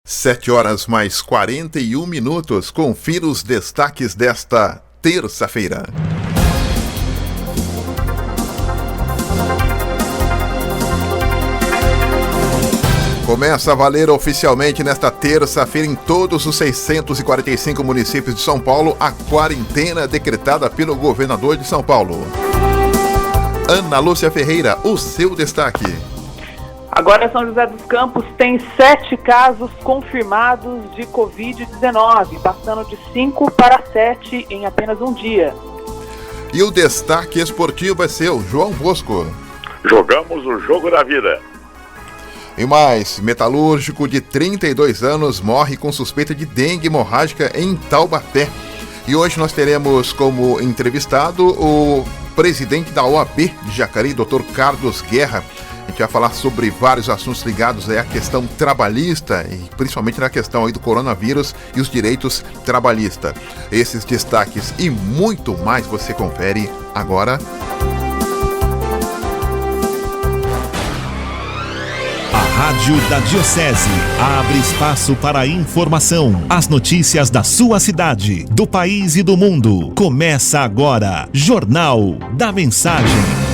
7 horas mais 41 minutos. Confira os destaques desta terça-feira. Começa a valer oficialmente nesta terça-feira em todos os 645 municípios de São Paulo a quarentena decretada pelo governador de São Paulo. Ana Lúcia Ferreira, o seu destaque. Agora São José dos Campos tem 7 casos confirmados de Covid-19, passando de 5 para 7 em apenas um dia. E o destaque esportivo é seu, João Bosco. Jogamos o jogo da vida. E mais, metalúrgico de 32 anos morre com suspeita de dengue hemorrágica em Taubaté. E hoje nós teremos como entrevistado o presidente da OAB de Jacareí, Dr. Carlos Guerra. A gente vai falar sobre vários assuntos ligados à questão trabalhista e principalmente na questão aí do coronavírus e os direitos trabalhistas. Esses destaques e muito mais você confere agora. A Rádio da Diocese abre espaço para a informação, as notícias da sua cidade, do país e do mundo. Começa agora, Jornal da Mensagem.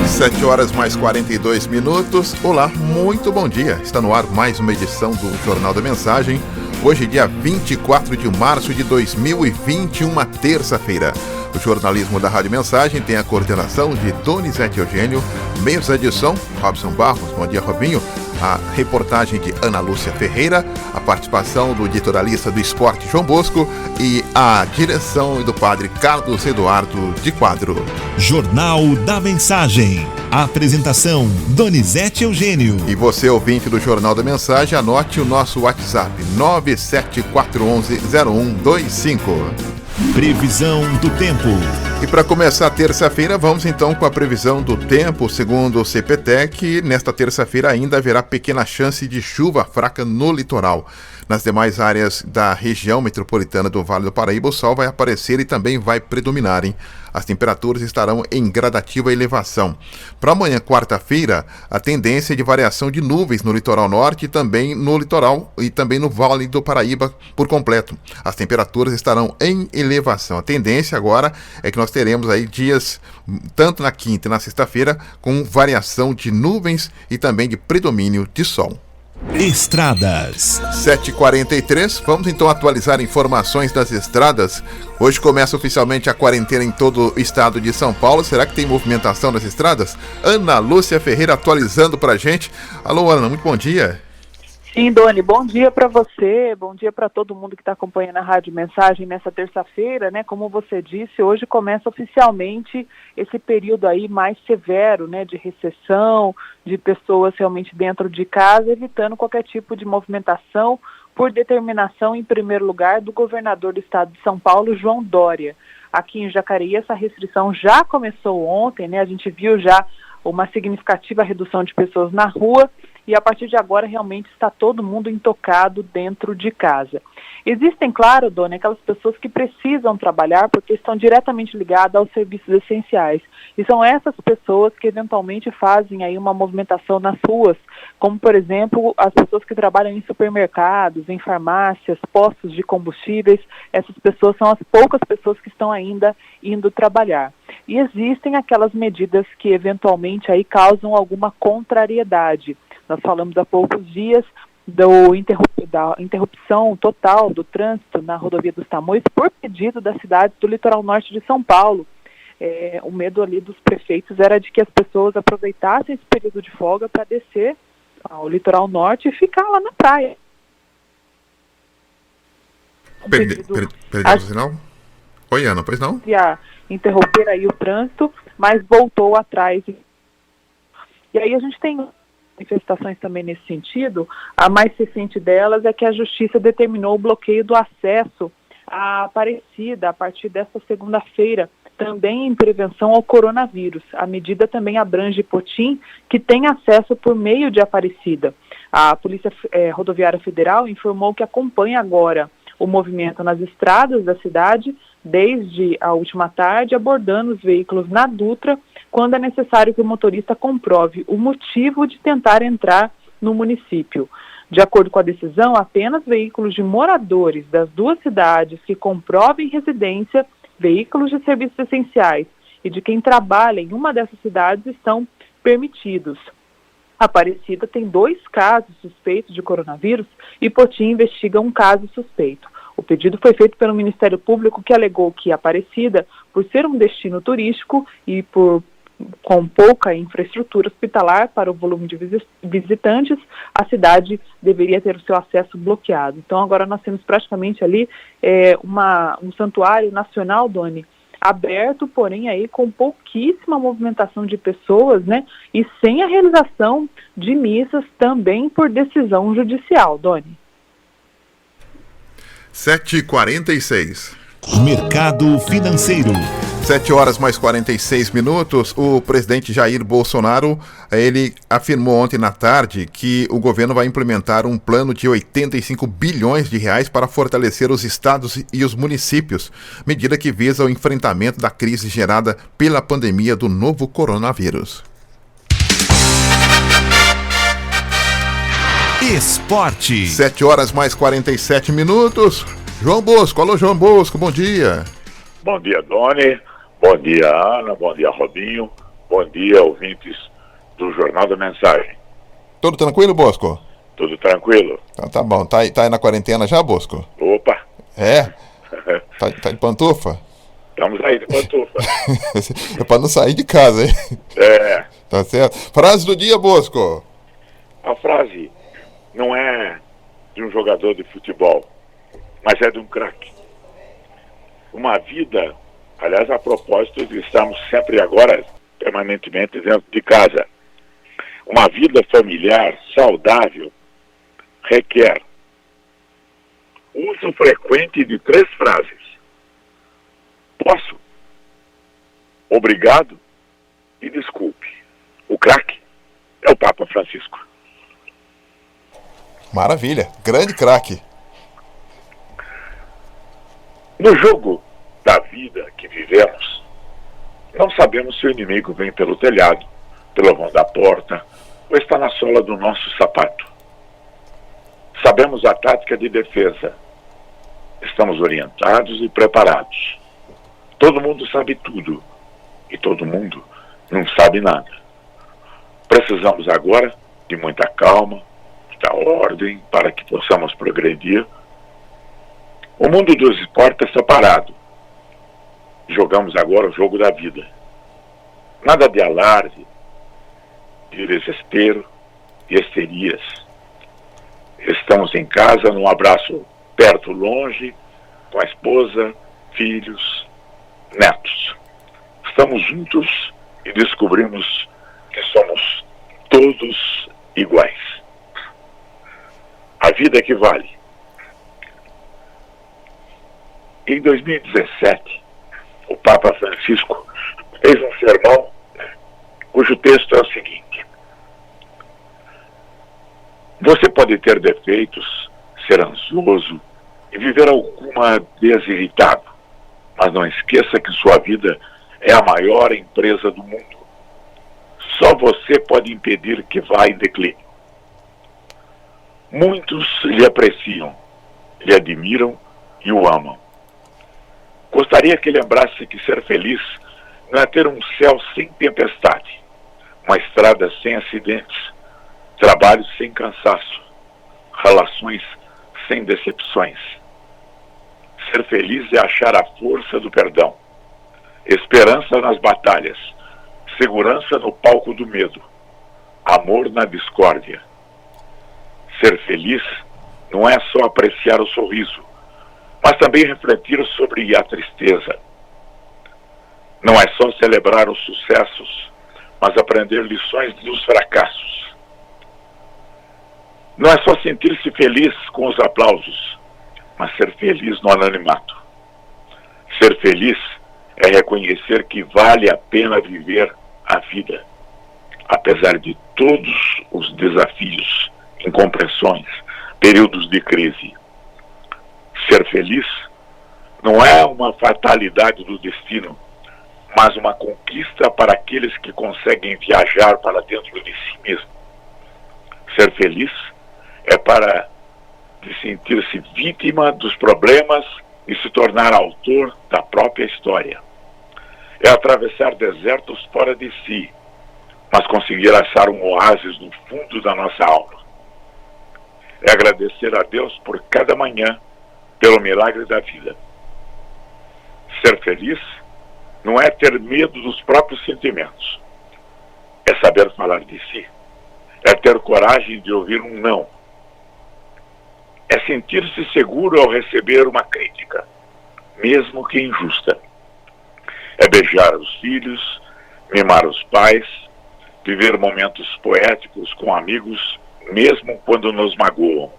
7 horas mais 42 minutos. Olá, muito bom dia. Está no ar mais uma edição do Jornal da Mensagem. Hoje, dia 24 de março de 2021, uma terça-feira. O jornalismo da Rádio Mensagem tem a coordenação de Donizete Eugênio, meios da edição, Robson Barros, bom dia Robinho, a reportagem de Ana Lúcia Ferreira, a participação do editorialista do esporte João Bosco e a direção do padre Carlos Eduardo de Quadro. Jornal da Mensagem. A apresentação, Donizete Eugênio. E você, ouvinte do Jornal da Mensagem, anote o nosso WhatsApp, 974110125. Previsão do tempo. E para começar a terça-feira, vamos então com a previsão do tempo. Segundo o CPTEC, nesta terça-feira ainda haverá pequena chance de chuva fraca no litoral. Nas demais áreas da região metropolitana do Vale do Paraíba, o sol vai aparecer e também vai predominar, hein? As temperaturas estarão em gradativa elevação. Para amanhã, quarta-feira, a tendência é de variação de nuvens no litoral norte e também no litoral e também no Vale do Paraíba por completo. As temperaturas estarão em elevação. A tendência agora é que nós teremos aí dias, tanto na quinta e na sexta-feira, com variação de nuvens e também de predomínio de sol. Estradas. 7h43, vamos então atualizar informações das estradas. Hoje começa oficialmente a quarentena em todo o estado de São Paulo. Será que tem movimentação nas estradas? Ana Lúcia Ferreira atualizando pra gente. Alô, Ana, muito bom dia. Sim, Doni, bom dia para você, bom dia para todo mundo que está acompanhando a Rádio Mensagem nessa terça-feira, né? Como você disse, hoje começa oficialmente esse período aí mais severo, né? De recessão, de pessoas realmente dentro de casa, evitando qualquer tipo de movimentação, por determinação, em primeiro lugar, do governador do estado de São Paulo, João Dória. Aqui em Jacareí, essa restrição já começou ontem, né? A gente viu já uma significativa redução de pessoas na rua, e a partir de agora realmente está todo mundo intocado dentro de casa. Existem, claro, Dona, aquelas pessoas que precisam trabalhar porque estão diretamente ligadas aos serviços essenciais. E são essas pessoas que eventualmente fazem aí uma movimentação nas ruas, como, por exemplo, as pessoas que trabalham em supermercados, em farmácias, postos de combustíveis. Essas pessoas são as poucas pessoas que estão ainda indo trabalhar. E existem aquelas medidas que eventualmente aí causam alguma contrariedade. Nós falamos há poucos dias da interrupção total do trânsito na rodovia dos Tamoios por pedido das cidades do litoral norte de São Paulo. O medo ali dos prefeitos era de que as pessoas aproveitassem esse período de folga para descer ao litoral norte e ficar lá na praia. Perdemos o sinal? Oi, Ana, pois não? Interromper aí o trânsito, mas voltou atrás. E aí a gente tem manifestações também nesse sentido. A mais recente delas é que a Justiça determinou o bloqueio do acesso à Aparecida a partir desta segunda-feira, também em prevenção ao coronavírus. A medida também abrange Potim, que tem acesso por meio de Aparecida. A Polícia Rodoviária Federal informou que acompanha agora o movimento nas estradas da cidade, desde a última tarde, abordando os veículos na Dutra, quando é necessário que o motorista comprove o motivo de tentar entrar no município. De acordo com a decisão, apenas veículos de moradores das duas cidades que comprovem residência, veículos de serviços essenciais e de quem trabalha em uma dessas cidades estão permitidos. Aparecida tem 2 casos suspeitos de coronavírus e Poti investiga um caso suspeito. O pedido foi feito pelo Ministério Público, que alegou que Aparecida, por ser um destino turístico e com pouca infraestrutura hospitalar para o volume de visitantes, a cidade deveria ter o seu acesso bloqueado. Então agora nós temos praticamente ali um santuário nacional, Doni, aberto, porém aí com pouquíssima movimentação de pessoas, né? E sem a realização de missas também por decisão judicial, Doni. 7h46. Mercado financeiro. 7h mais 46. O presidente Jair Bolsonaro, ele afirmou ontem na tarde que o governo vai implementar um plano de 85 bilhões de reais para fortalecer os estados e os municípios, medida que visa o enfrentamento da crise gerada pela pandemia do novo coronavírus. Esporte. 7h mais 47. João Bosco, alô João Bosco, bom dia. Bom dia, Doni. Bom dia, Ana. Bom dia, Robinho. Bom dia, ouvintes do Jornal da Mensagem. Tudo tranquilo, Bosco? Tudo tranquilo. Então tá bom. Tá aí na quarentena já, Bosco? Opa! É? Tá de pantufa? Estamos aí de pantufa. É pra não sair de casa, hein? É. Tá certo. Frase do dia, Bosco. A frase não é de um jogador de futebol, mas é de um craque. Uma vida, aliás, a propósito de estarmos sempre agora, permanentemente dentro de casa, uma vida familiar saudável requer uso frequente de 3 frases. Posso, obrigado e desculpe. O craque é o Papa Francisco. Maravilha, grande craque. No jogo da vida que vivemos, não sabemos se o inimigo vem pelo telhado, pelo vão da porta, ou está na sola do nosso sapato. Sabemos a tática de defesa. Estamos orientados e preparados. Todo mundo sabe tudo, e todo mundo não sabe nada. Precisamos agora de muita calma, muita ordem, para que possamos progredir. O mundo dos esportes está parado. Jogamos agora o jogo da vida. Nada de alarde, de desespero e histerias. Estamos em casa, num abraço perto, longe, com a esposa, filhos, netos. Estamos juntos e descobrimos que somos todos iguais. A vida é que vale. Em 2017, o Papa Francisco fez um sermão cujo texto é o seguinte: você pode ter defeitos, ser ansioso e viver alguma vez irritado, mas não esqueça que sua vida é a maior empresa do mundo. Só você pode impedir que vá em declínio. Muitos lhe apreciam, lhe admiram e o amam. Gostaria que lembrasse que ser feliz não é ter um céu sem tempestade, uma estrada sem acidentes, trabalho sem cansaço, relações sem decepções. Ser feliz é achar a força do perdão, esperança nas batalhas, segurança no palco do medo, amor na discórdia. Ser feliz não é só apreciar o sorriso, mas também refletir sobre a tristeza. Não é só celebrar os sucessos, mas aprender lições dos fracassos. Não é só sentir-se feliz com os aplausos, mas ser feliz no anonimato. Ser feliz é reconhecer que vale a pena viver a vida, apesar de todos os desafios, incompreensões, períodos de crise. Ser feliz não é uma fatalidade do destino, mas uma conquista para aqueles que conseguem viajar para dentro de si mesmo. Ser feliz é para de sentir-se vítima dos problemas e se tornar autor da própria história. É atravessar desertos fora de si, mas conseguir achar um oásis no fundo da nossa alma. É agradecer a Deus por cada manhã, pelo milagre da vida. Ser feliz não é ter medo dos próprios sentimentos. É saber falar de si. É ter coragem de ouvir um não. É sentir-se seguro ao receber uma crítica, mesmo que injusta. É beijar os filhos, mimar os pais, viver momentos poéticos com amigos, mesmo quando nos magoam.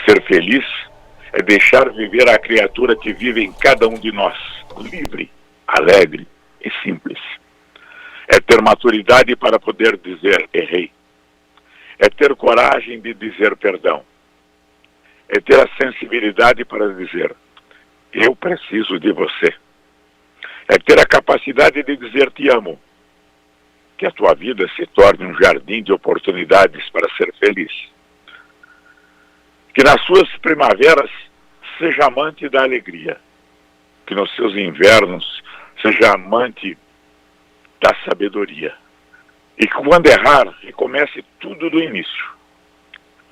Ser feliz é deixar viver a criatura que vive em cada um de nós, livre, alegre e simples. É ter maturidade para poder dizer errei. É ter coragem de dizer perdão. É ter a sensibilidade para dizer eu preciso de você. É ter a capacidade de dizer te amo. Que a tua vida se torne um jardim de oportunidades para ser feliz. Que nas suas primaveras seja amante da alegria. Que nos seus invernos seja amante da sabedoria. E que quando errar, recomece tudo do início.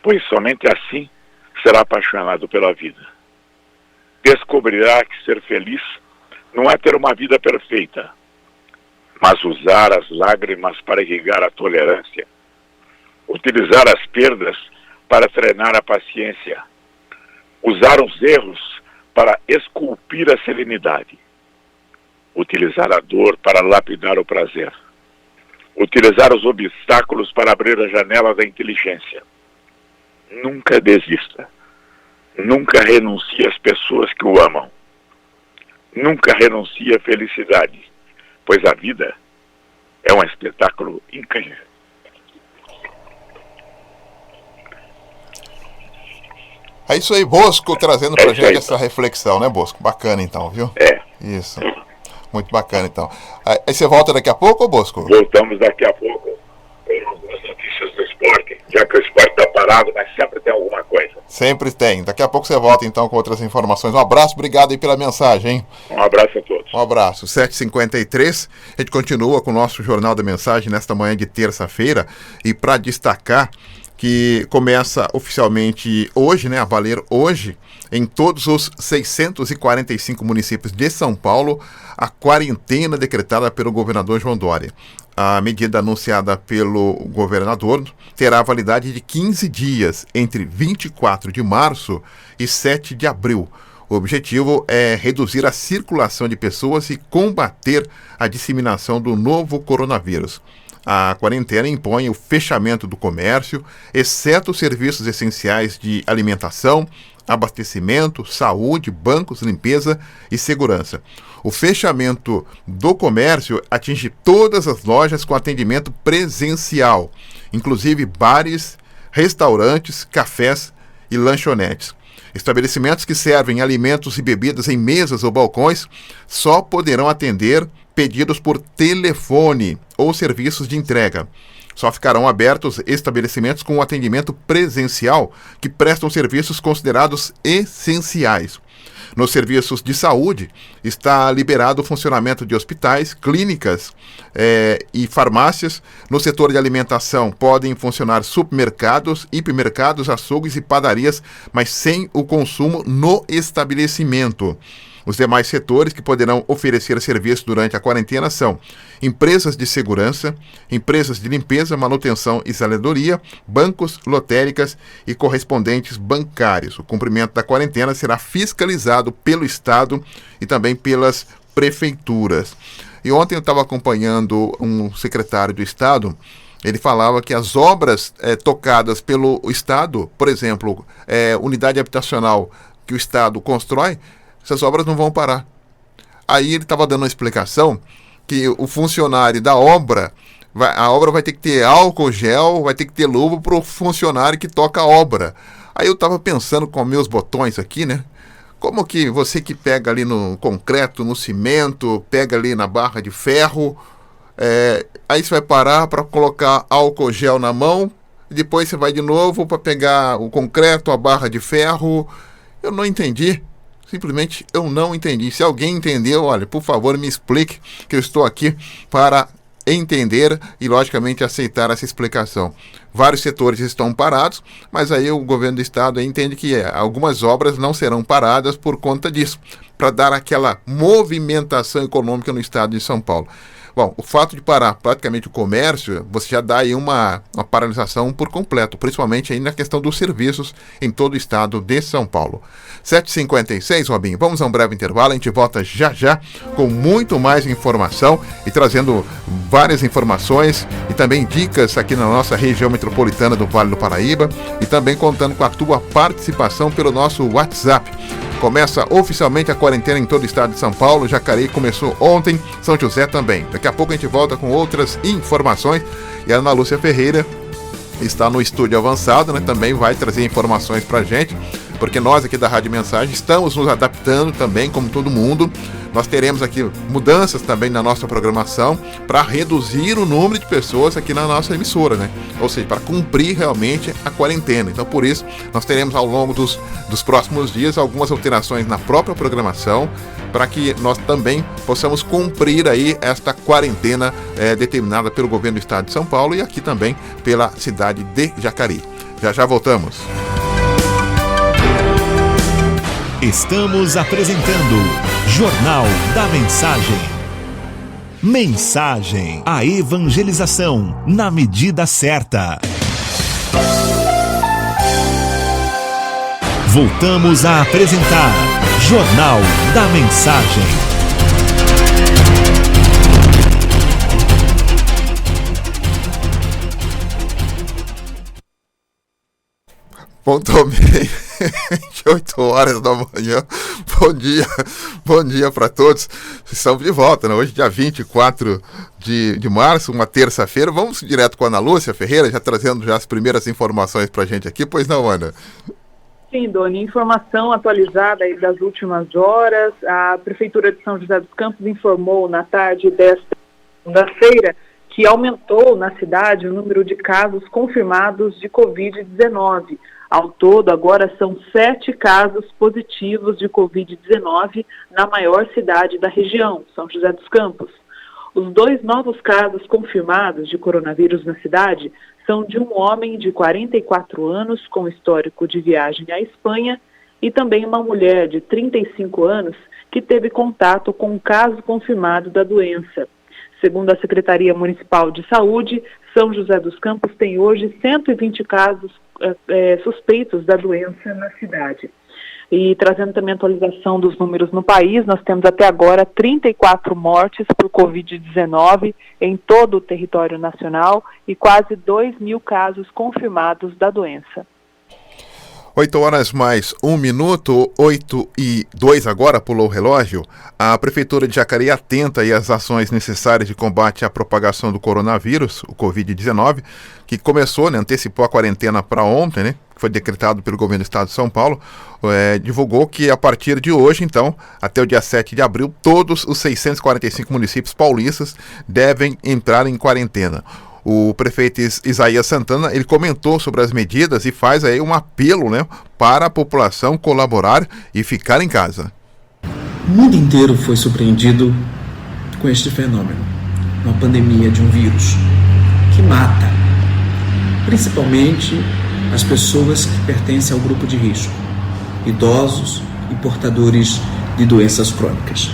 Pois somente assim será apaixonado pela vida. Descobrirá que ser feliz não é ter uma vida perfeita, mas usar as lágrimas para irrigar a tolerância, utilizar as perdas para treinar a paciência, usar os erros para esculpir a serenidade, utilizar a dor para lapidar o prazer, utilizar os obstáculos para abrir a janela da inteligência. Nunca desista, nunca renuncie às pessoas que o amam, nunca renuncie à felicidade, pois a vida é um espetáculo incrível. É isso aí, Bosco, trazendo pra gente essa reflexão, né, Bosco? Bacana então, viu? É. Isso. Muito bacana então. Aí você volta daqui a pouco, Bosco? Voltamos daqui a pouco com as notícias do esporte, já que o esporte está parado, mas sempre tem alguma coisa. Sempre tem. Daqui a pouco você volta então com outras informações. Um abraço, obrigado aí pela mensagem, hein? Um abraço a todos. Um abraço. 7h53, a gente continua com o nosso Jornal da Mensagem nesta manhã de terça-feira, e para destacar que começa oficialmente hoje, né, a valer hoje, em todos os 645 municípios de São Paulo, a quarentena decretada pelo governador João Dória. A medida anunciada pelo governador terá validade de 15 dias, entre 24 de março e 7 de abril. O objetivo é reduzir a circulação de pessoas e combater a disseminação do novo coronavírus. A quarentena impõe o fechamento do comércio, exceto serviços essenciais de alimentação, abastecimento, saúde, bancos, limpeza e segurança. O fechamento do comércio atinge todas as lojas com atendimento presencial, inclusive bares, restaurantes, cafés e lanchonetes. Estabelecimentos que servem alimentos e bebidas em mesas ou balcões só poderão atender pedidos por telefone ou serviços de entrega. Só ficarão abertos estabelecimentos com atendimento presencial que prestam serviços considerados essenciais. Nos serviços de saúde, está liberado o funcionamento de hospitais, clínicas e farmácias. No setor de alimentação, podem funcionar supermercados, hipermercados, açougues e padarias, mas sem o consumo no estabelecimento. Os demais setores que poderão oferecer serviço durante a quarentena são empresas de segurança, empresas de limpeza, manutenção e zeladoria, bancos, lotéricas e correspondentes bancários. O cumprimento da quarentena será fiscalizado pelo Estado e também pelas prefeituras. E ontem eu estava acompanhando um secretário do Estado. Ele falava que as obras tocadas pelo Estado, por exemplo, unidade habitacional que o Estado constrói, essas obras não vão parar. Aí ele estava dando uma explicação que o funcionário da obra, a obra vai ter que ter álcool gel, vai ter que ter luva para o funcionário que toca a obra. Aí eu estava pensando com meus botões aqui, né? Como que você que pega ali no concreto, no cimento, pega ali na barra de ferro, aí você vai parar para colocar álcool gel na mão, depois você vai de novo para pegar o concreto, a barra de ferro. Eu não entendi. Simplesmente eu não entendi. Se alguém entendeu, olha, por favor, me explique, que eu estou aqui para entender e, logicamente, aceitar essa explicação. Vários setores estão parados, mas aí o governo do estado entende que algumas obras não serão paradas por conta disso, para dar aquela movimentação econômica no estado de São Paulo. Bom, o fato de parar praticamente o comércio, você já dá aí uma paralisação por completo, principalmente aí na questão dos serviços em todo o estado de São Paulo. 7h56, Robinho, vamos a um breve intervalo, a gente volta já já com muito mais informação e trazendo várias informações e também dicas aqui na nossa região metropolitana do Vale do Paraíba e também contando com a tua participação pelo nosso WhatsApp. Começa oficialmente a quarentena em todo o estado de São Paulo. Jacareí começou ontem, São José também. Daqui a pouco a gente volta com outras informações. E a Ana Lúcia Ferreira está no estúdio avançado, né? Também vai trazer informações pra gente, porque nós aqui da Rádio Mensagem estamos nos adaptando também, como todo mundo. Nós teremos aqui mudanças também na nossa programação para reduzir o número de pessoas aqui na nossa emissora, né? Ou seja, para cumprir realmente a quarentena. Então, por isso, nós teremos ao longo dos próximos dias algumas alterações na própria programação para que nós também possamos cumprir aí esta quarentena determinada pelo governo do estado de São Paulo e aqui também pela cidade de Jacareí. Já já voltamos. Estamos apresentando Jornal da Mensagem. Mensagem, a evangelização na medida certa. Voltamos a apresentar Jornal da Mensagem. Pontualmente 8 horas da manhã. Bom dia para todos. Estamos de volta, né? Hoje, dia 24 de março, uma terça-feira. Vamos direto com a Ana Lúcia Ferreira, já trazendo já as primeiras informações para a gente aqui. Pois não, Ana? Sim, Doni, informação atualizada aí das últimas horas. A Prefeitura de São José dos Campos informou na tarde desta segunda-feira que aumentou na cidade o número de casos confirmados de Covid-19. Ao todo, agora são 7 casos positivos de Covid-19 na maior cidade da região, São José dos Campos. Os 2 novos casos confirmados de coronavírus na cidade são de um homem de 44 anos com histórico de viagem à Espanha e também uma mulher de 35 anos que teve contato com um caso confirmado da doença. Segundo a Secretaria Municipal de Saúde, São José dos Campos tem hoje 120 casos suspeitos da doença na cidade. E trazendo também a atualização dos números no país, nós temos até agora 34 mortes por Covid-19 em todo o território nacional e quase 2.000 casos confirmados da doença. 8 horas mais 1 minuto, 8h02 agora, pulou o relógio. A Prefeitura de Jacareí atenta aí às ações necessárias de combate à propagação do coronavírus, o Covid-19, que começou, né, antecipou a quarentena para ontem, né, que foi decretado pelo governo do estado de São Paulo, divulgou que a partir de hoje, então, até o dia 7 de abril, todos os 645 municípios paulistas devem entrar em quarentena. O prefeito Isaías Santana, ele comentou sobre as medidas e faz aí um apelo, né, para a população colaborar e ficar em casa. O mundo inteiro foi surpreendido com este fenômeno, uma pandemia de um vírus que mata, principalmente as pessoas que pertencem ao grupo de risco, idosos e portadores de doenças crônicas.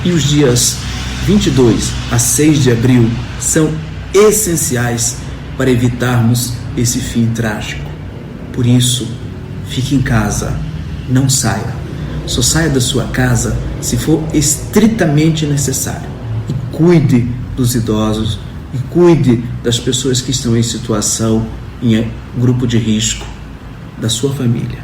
E os dias 22 a 6 de abril são essenciais para evitarmos esse fim trágico. Por isso, fique em casa, não saia. Só saia da sua casa se for estritamente necessário. E cuide dos idosos, e cuide das pessoas que estão em situação, em grupo de risco, da sua família.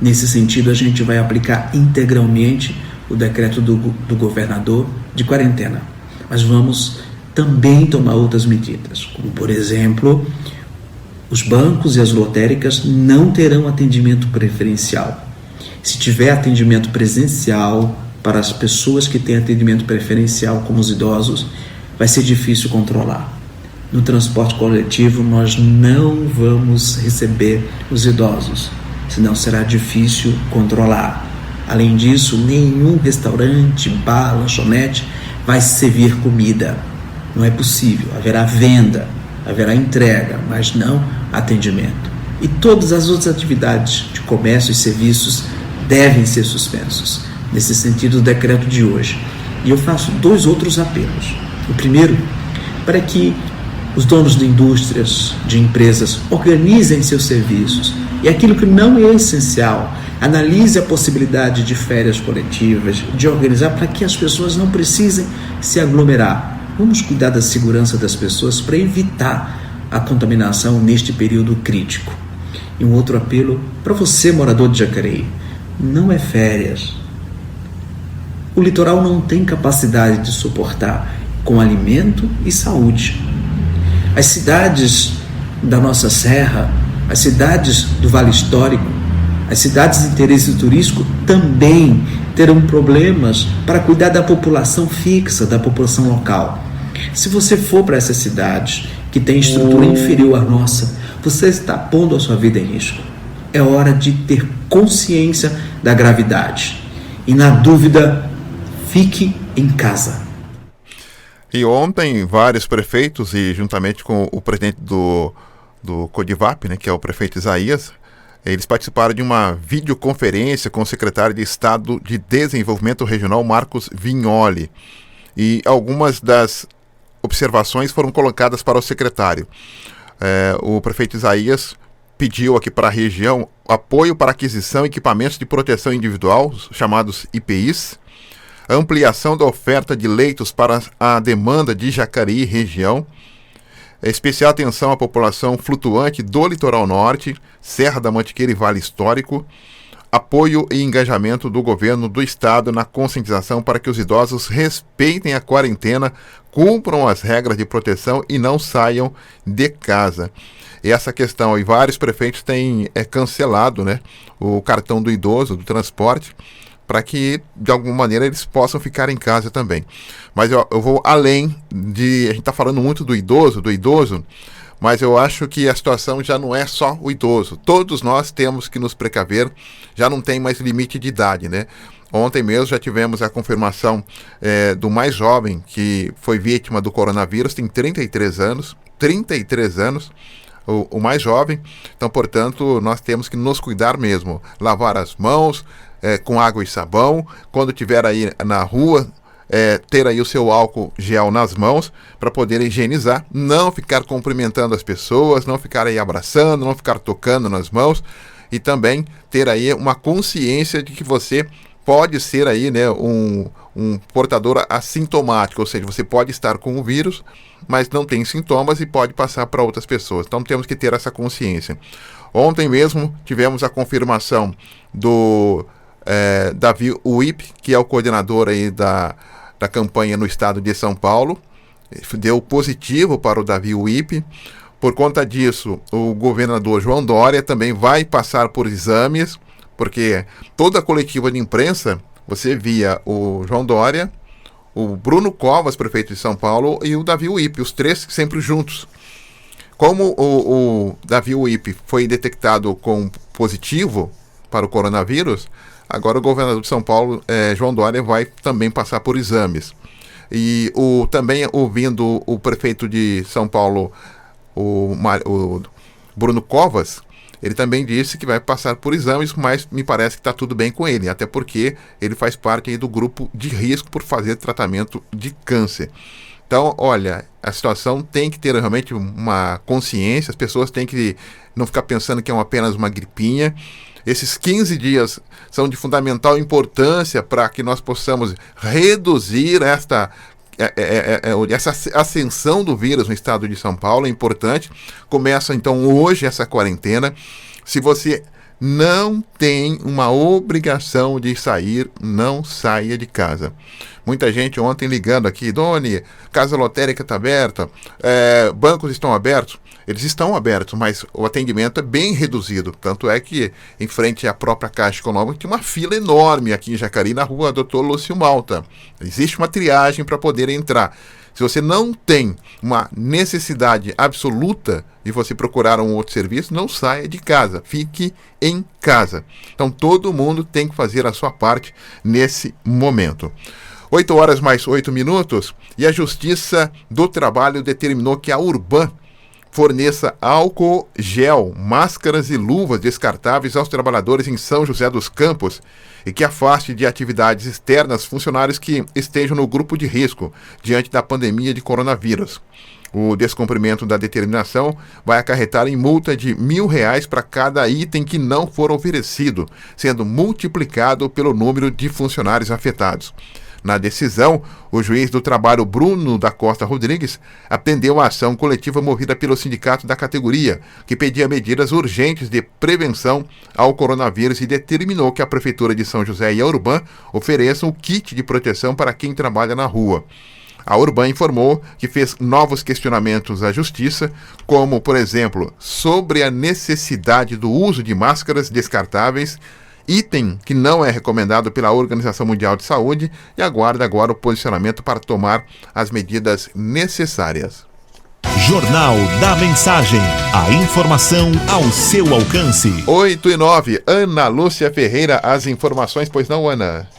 Nesse sentido, a gente vai aplicar integralmente o decreto do governador de quarentena. Mas vamos também tomar outras medidas, como, por exemplo, os bancos e as lotéricas não terão atendimento preferencial. Se tiver atendimento presencial para as pessoas que têm atendimento preferencial, como os idosos, vai ser difícil controlar. No transporte coletivo, nós não vamos receber os idosos, senão será difícil controlar. Além disso, nenhum restaurante, bar, lanchonete vai servir comida. Não é possível. Haverá venda, haverá entrega, mas não atendimento. E todas as outras atividades de comércio e serviços devem ser suspensos. Nesse sentido, o decreto de hoje. E eu faço 2 outros apelos. O primeiro, para que os donos de indústrias, de empresas, organizem seus serviços. E aquilo que não é essencial, analise a possibilidade de férias coletivas, de organizar para que as pessoas não precisem se aglomerar. Vamos cuidar da segurança das pessoas para evitar a contaminação neste período crítico. E um outro apelo para você, morador de Jacareí. Não é férias. O litoral não tem capacidade de suportar com alimento e saúde. As cidades da nossa serra, as cidades do Vale Histórico, as cidades de interesse turístico também terão problemas para cuidar da população fixa, da população local. Se você for para essas cidades que têm estrutura inferior à nossa, você está pondo a sua vida em risco. É hora de ter consciência da gravidade. E na dúvida, fique em casa. E ontem, vários prefeitos, e juntamente com o presidente do Codivap, né, que é o prefeito Isaías, eles participaram de uma videoconferência com o secretário de Estado de Desenvolvimento Regional, Marcos Vignoli. E algumas das observações foram colocadas para o secretário. O prefeito Isaías pediu aqui para a região apoio para aquisição de equipamentos de proteção individual, chamados IPIs, ampliação da oferta de leitos para a demanda de Jacareí e região, especial atenção à população flutuante do Litoral Norte, Serra da Mantiqueira e Vale Histórico, apoio e engajamento do governo do estado na conscientização para que os idosos respeitem a quarentena, cumpram as regras de proteção e não saiam de casa. E essa questão, e vários prefeitos têm cancelado, né, o cartão do idoso, do transporte, para que, de alguma maneira, eles possam ficar em casa também. Mas eu vou além de... A gente está falando muito do idoso, mas eu acho que a situação já não é só o idoso. Todos nós temos que nos precaver, já não tem mais limite de idade, né? Ontem mesmo já tivemos a confirmação do mais jovem que foi vítima do coronavírus, tem 33 anos, o mais jovem. Então, portanto, nós temos que nos cuidar mesmo, lavar as mãos, com água e sabão, quando estiver aí na rua, ter aí o seu álcool gel nas mãos para poder higienizar, não ficar cumprimentando as pessoas, não ficar aí abraçando, não ficar tocando nas mãos, e também ter aí uma consciência de que você pode ser aí, né, um portador assintomático, ou seja, você pode estar com o vírus, mas não tem sintomas e pode passar para outras pessoas. Então temos que ter essa consciência. Ontem mesmo tivemos a confirmação do Davi Uip, que é o coordenador aí da campanha no estado de São Paulo, deu positivo para o Davi Uip. Por conta disso, o governador João Dória também vai passar por exames, porque toda a coletiva de imprensa, você via o João Dória, o Bruno Covas, prefeito de São Paulo, e o Davi Uip, os três sempre juntos. Como o Davi Uip foi detectado com positivo para o coronavírus, agora o governador de São Paulo, João Dória, vai também passar por exames. E também ouvindo o prefeito de São Paulo, o Bruno Covas, ele também disse que vai passar por exames, mas me parece que está tudo bem com ele, até porque ele faz parte aí do grupo de risco por fazer tratamento de câncer. Então, olha, a situação tem que ter realmente uma consciência, as pessoas têm que não ficar pensando que é apenas uma gripinha. Esses 15 dias são de fundamental importância para que nós possamos reduzir essa ascensão do vírus no estado de São Paulo. É importante. Começa então hoje essa quarentena. Se você não tem uma obrigação de sair, não saia de casa. Muita gente ontem ligando aqui: Doni, casa lotérica está aberta, bancos estão abertos. eles estão abertos, mas o atendimento é bem reduzido. Tanto é que, em frente à própria Caixa Econômica, tem uma fila enorme aqui em Jacareí, na rua Dr. Lúcio Malta. Existe uma triagem para poder entrar. Se você não tem uma necessidade absoluta de você procurar um outro serviço, não saia de casa, fique em casa. Então todo mundo tem que fazer a sua parte nesse momento. 8 horas mais 8 minutos e a Justiça do Trabalho determinou que a Urban forneça álcool gel, máscaras e luvas descartáveis aos trabalhadores em São José dos Campos e que afaste de atividades externas funcionários que estejam no grupo de risco diante da pandemia de coronavírus. O descumprimento da determinação vai acarretar em multa de R$1.000 para cada item que não for oferecido, sendo multiplicado pelo número de funcionários afetados. Na decisão, o juiz do trabalho Bruno da Costa Rodrigues atendeu a ação coletiva movida pelo sindicato da categoria, que pedia medidas urgentes de prevenção ao coronavírus e determinou que a Prefeitura de São José e a Urban ofereçam o kit de proteção para quem trabalha na rua. A Urban informou que fez novos questionamentos à Justiça, como, por exemplo, sobre a necessidade do uso de máscaras descartáveis, item que não é recomendado pela Organização Mundial de Saúde, e aguarda agora o posicionamento para tomar as medidas necessárias. Jornal da Mensagem. A informação ao seu alcance. 8h09, Ana Lúcia Ferreira, as informações, pois não, Ana?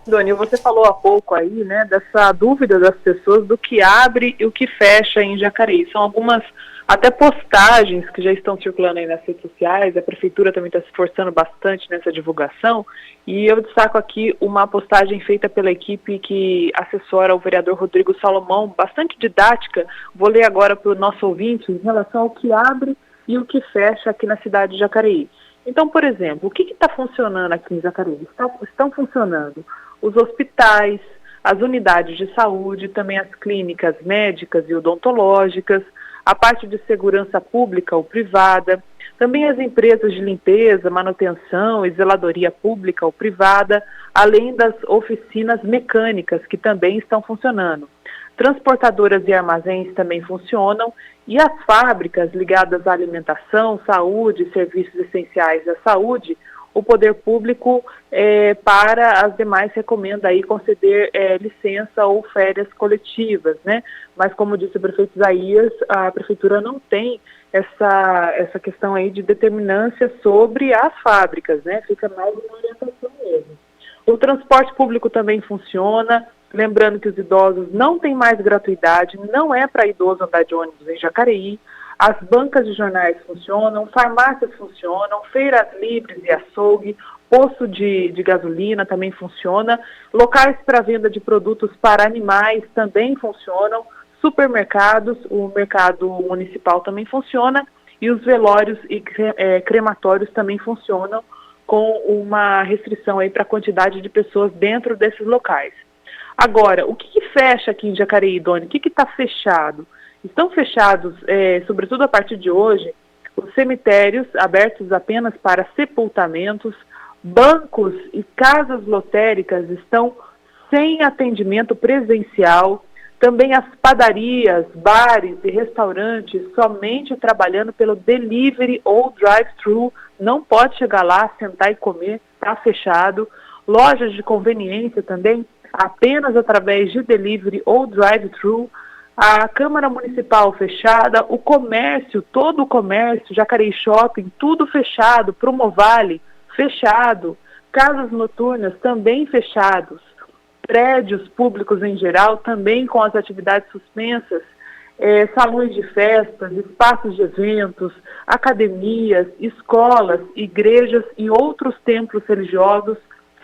Doni, você falou há pouco aí, né, dessa dúvida das pessoas do que abre e o que fecha em Jacareí. São algumas até postagens que já estão circulando aí nas redes sociais. A Prefeitura também está se esforçando bastante nessa divulgação, e eu destaco aqui uma postagem feita pela equipe que assessora o vereador Rodrigo Salomão, bastante didática. Vou ler agora para o nosso ouvinte em relação ao que abre e o que fecha aqui na cidade de Jacareí. Então, por exemplo, o que está funcionando aqui em Jacareí? Estão funcionando os hospitais, as unidades de saúde, também as clínicas médicas e odontológicas, a parte de segurança pública ou privada, também as empresas de limpeza, manutenção e zeladoria pública ou privada, além das oficinas mecânicas que também estão funcionando. Transportadoras e armazéns também funcionam, e as fábricas ligadas à alimentação, saúde e serviços essenciais da saúde, o poder público, para as demais, recomenda aí conceder licença ou férias coletivas, né? Mas, como disse o prefeito Isaías, a Prefeitura não tem essa questão aí de determinância sobre as fábricas, né? Fica mais uma orientação mesmo. O transporte público também funciona, lembrando que os idosos não têm mais gratuidade, não é para idoso andar de ônibus em Jacareí. As bancas de jornais funcionam, farmácias funcionam, feiras livres e açougue, posto de gasolina também funciona, locais para venda de produtos para animais também funcionam, supermercados, o mercado municipal também funciona, e os velórios e crematórios também funcionam, com uma restrição aí para a quantidade de pessoas dentro desses locais. Agora, o que fecha aqui em Jacareí, Doni? O que está fechado? Estão fechados, sobretudo a partir de hoje, os cemitérios abertos apenas para sepultamentos, bancos e casas lotéricas estão sem atendimento presencial, também as padarias, bares e restaurantes somente trabalhando pelo delivery ou drive-thru, não pode chegar lá, sentar e comer, está fechado. Lojas de conveniência também, apenas através de delivery ou drive-thru. A Câmara Municipal fechada, o comércio, todo o comércio, Jacareí Shopping, tudo fechado, Promovale fechado, casas noturnas também fechados, prédios públicos em geral também com as atividades suspensas, salões de festas, espaços de eventos, academias, escolas, igrejas e outros templos religiosos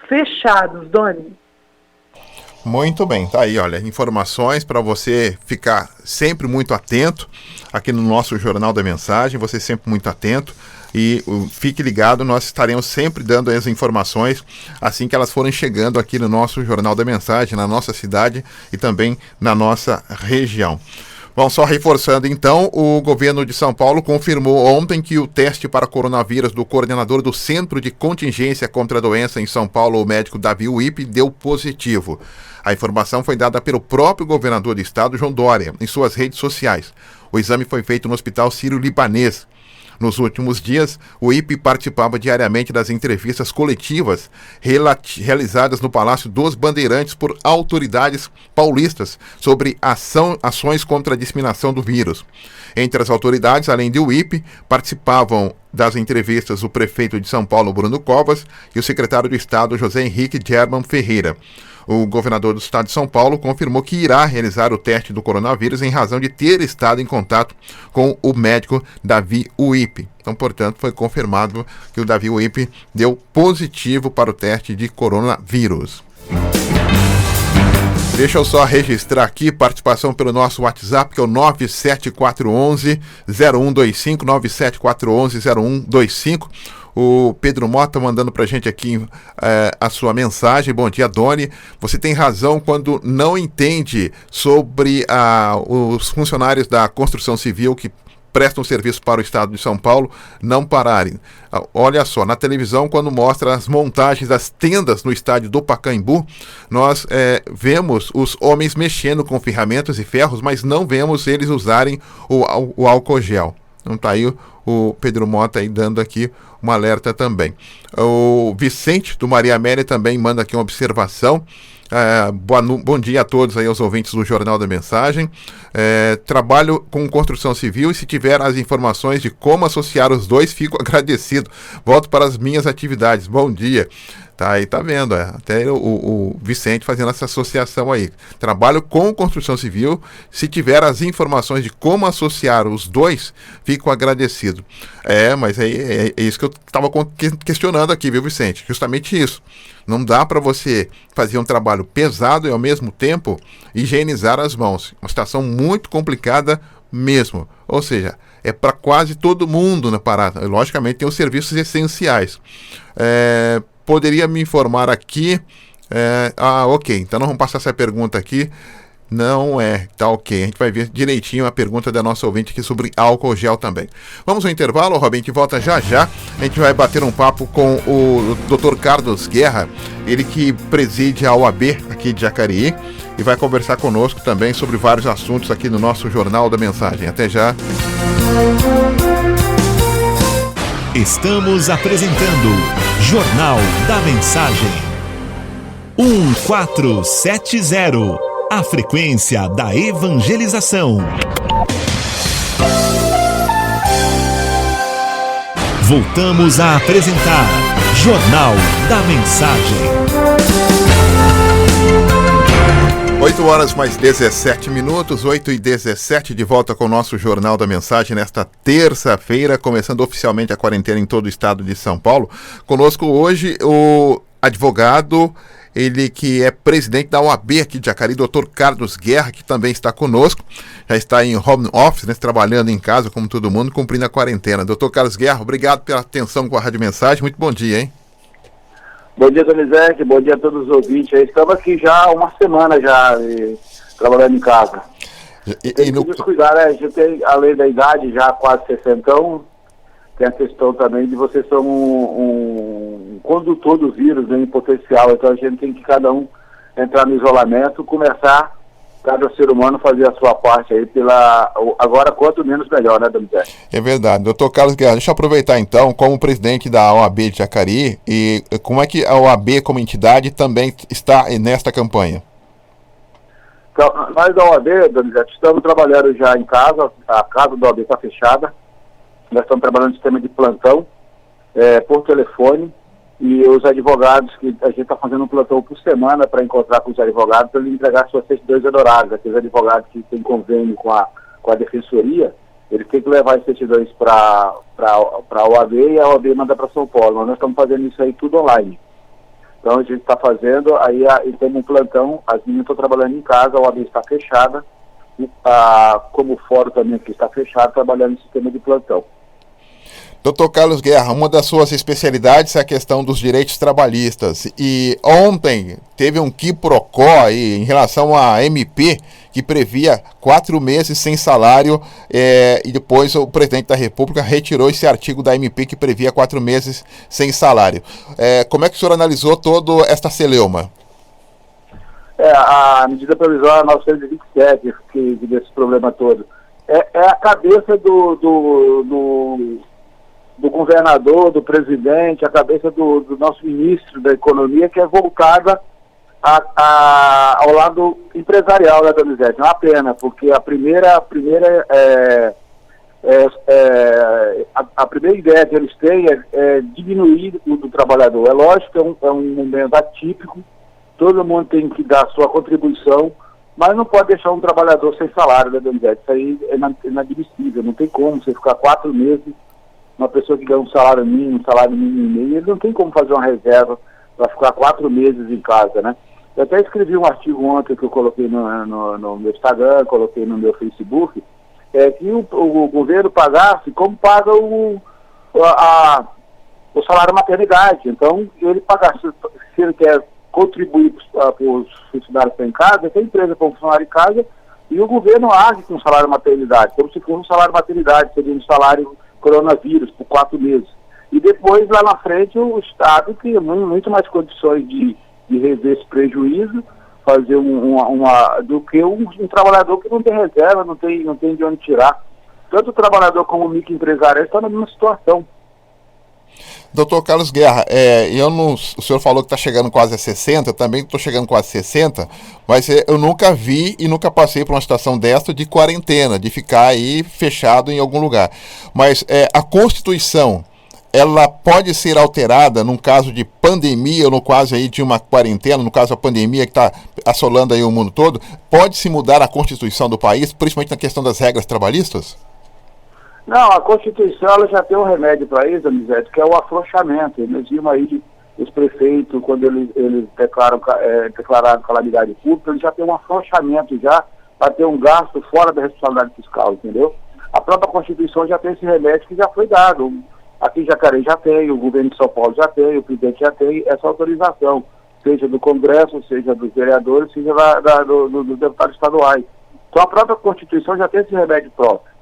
fechados, Doni. Muito bem, tá aí, olha, informações para você ficar sempre muito atento aqui no nosso Jornal da Mensagem, você sempre muito atento, e fique ligado, nós estaremos sempre dando as informações assim que elas forem chegando aqui no nosso Jornal da Mensagem, na nossa cidade e também na nossa região. Bom, só reforçando então, o governo de São Paulo confirmou ontem que o teste para coronavírus do coordenador do Centro de Contingência contra a Doença em São Paulo, o médico Davi Uip, deu positivo. A informação foi dada pelo próprio governador do estado, João Dória, em suas redes sociais. O exame foi feito no Hospital Sírio-Libanês. Nos últimos dias, o INPE participava diariamente das entrevistas coletivas realizadas no Palácio dos Bandeirantes por autoridades paulistas sobre ações contra a disseminação do vírus. Entre as autoridades, além do INPE, participavam das entrevistas o prefeito de São Paulo, Bruno Covas, e o secretário de Estado, José Henrique German Ferreira. O governador do estado de São Paulo confirmou que irá realizar o teste do coronavírus em razão de ter estado em contato com o médico Davi Uípe. Então, portanto, foi confirmado que o Davi Uípe deu positivo para o teste de coronavírus. Deixa eu só registrar aqui participação pelo nosso WhatsApp, que é o 97411-0125, 97411-0125. O Pedro Mota mandando pra gente aqui a sua mensagem. Bom dia, Doni. Você tem razão quando não entende sobre os funcionários da construção civil que prestam serviço para o estado de São Paulo não pararem. Olha só, na televisão, quando mostra as montagens das tendas no estádio do Pacaembu, nós vemos os homens mexendo com ferramentas e ferros, mas não vemos eles usarem o álcool gel. Então tá aí o Pedro Mota aí dando aqui um alerta também. O Vicente do Maria Amélia também manda aqui uma observação. Bom dia a todos aí, aos ouvintes do Jornal da Mensagem. Trabalho com construção civil e se tiver as informações de como associar os dois, fico agradecido. Volto para as minhas atividades. Bom dia. Tá aí, tá vendo, até o Vicente fazendo essa associação aí. Trabalho com construção civil, se tiver as informações de como associar os dois, fico agradecido. Mas é isso que eu estava questionando aqui, viu, Vicente? Justamente isso. Não dá para você fazer um trabalho pesado e ao mesmo tempo higienizar as mãos. Uma situação muito complicada mesmo. Ou seja, é para quase todo mundo na parada. Logicamente tem os serviços essenciais. Poderia me informar aqui? Ok, então nós vamos passar essa pergunta aqui. Não tá ok. A gente vai ver direitinho a pergunta da nossa ouvinte aqui sobre álcool gel também. Vamos ao intervalo, Robin, a gente volta já já. A gente vai bater um papo com o Dr. Carlos Guerra, ele que preside a OAB aqui de Jacareí, e vai conversar conosco também sobre vários assuntos aqui no nosso Jornal da Mensagem. Até já. Estamos apresentando Jornal da Mensagem 1470, a frequência da evangelização. Voltamos a apresentar Jornal da Mensagem. 8 horas mais 17 minutos, 8h17, de volta com o nosso Jornal da Mensagem nesta terça-feira, começando oficialmente a quarentena em todo o estado de São Paulo. Conosco hoje o advogado, ele que é presidente da OAB aqui de Jacareí, Dr. Carlos Guerra, que também está conosco, já está em home office, né, trabalhando em casa como todo mundo, cumprindo a quarentena. Dr. Carlos Guerra, obrigado pela atenção com a Rádio Mensagem, muito bom dia, hein? Bom dia, Donizete, bom dia a todos os ouvintes. Estamos aqui já há uma semana trabalhando em casa. Tem que descuidar, né? A gente tem, além da idade, já quase 60, tem a questão também de você ser um condutor do vírus, né, em potencial. Então a gente tem que cada um entrar no isolamento, começar, cada ser humano fazer a sua parte aí agora quanto menos melhor, né, Donizete? É verdade. Doutor Carlos Guerra, deixa eu aproveitar então, como presidente da OAB de Jacareí, e como é que a OAB como entidade também está nesta campanha? Então, nós da OAB, Donizete, estamos trabalhando já em casa, a casa da OAB está fechada, nós estamos trabalhando no sistema de plantão, por telefone, e os advogados, que a gente está fazendo um plantão por semana para encontrar com os advogados, para eles entregar suas certidões honorárias. Aqueles advogados que têm convênio com a defensoria, eles têm que levar as certidões para a OAB e a OAB manda para São Paulo. Mas nós estamos fazendo isso aí tudo online. Então a gente está fazendo, aí temos um plantão, as meninas estão trabalhando em casa, a OAB está fechada, como o fórum também aqui está fechado, trabalhando no sistema de plantão. Doutor Carlos Guerra, uma das suas especialidades é a questão dos direitos trabalhistas. E ontem teve um quiprocó aí em relação à MP, que previa 4 meses sem salário, e depois o presidente da República retirou esse artigo da MP que previa 4 meses sem salário. Como é que o senhor analisou toda esta celeuma? A medida provisória 927, que desse problema todo, é a cabeça do governador, do presidente, a cabeça do nosso ministro da Economia, que é voltada ao lado empresarial, né, Donizete? É uma pena, porque a primeira ideia que eles têm é diminuir o do trabalhador. É lógico que é um momento atípico, todo mundo tem que dar a sua contribuição, mas não pode deixar um trabalhador sem salário, né, Donizete? Isso aí é inadmissível, não tem como você ficar 4 meses, uma pessoa que ganha um salário mínimo e meio, ele não tem como fazer uma reserva para ficar 4 meses em casa, né? Eu até escrevi um artigo ontem que eu coloquei no meu Instagram, coloquei no meu Facebook, que o governo pagasse como paga o salário maternidade. Então, ele pagasse, se ele quer contribuir para os funcionários que estão em casa, que a empresa para o funcionário em casa, e o governo age com o salário maternidade, como se fosse um salário maternidade, seria um salário coronavírus por 4 meses. E depois, lá na frente, o Estado tem muito mais condições de rever esse prejuízo, fazer do que um trabalhador que não tem reserva, não tem de onde tirar. Tanto o trabalhador como o microempresário estão na mesma situação. Doutor Carlos Guerra, o senhor falou que está chegando quase a 60, eu também estou chegando quase a 60, mas eu nunca vi e nunca passei por uma situação dessa de quarentena, de ficar aí fechado em algum lugar. Mas a Constituição, ela pode ser alterada num caso de pandemia, ou no caso aí de uma quarentena, no caso da pandemia que está assolando aí o mundo todo, pode-se mudar a Constituição do país, principalmente na questão das regras trabalhistas? Não, a Constituição ela já tem um remédio para isso, Donizete, que é o afrouxamento. Eles viram aí os prefeitos, quando eles declararam calamidade pública, eles já tem um afrouxamento já para ter um gasto fora da responsabilidade fiscal, entendeu? A própria Constituição já tem esse remédio que já foi dado. Aqui em Jacareí já tem, o governo de São Paulo já tem, o presidente já tem essa autorização, seja do Congresso, seja dos vereadores, seja dos deputados estaduais. Então a própria Constituição já tem esse remédio próprio.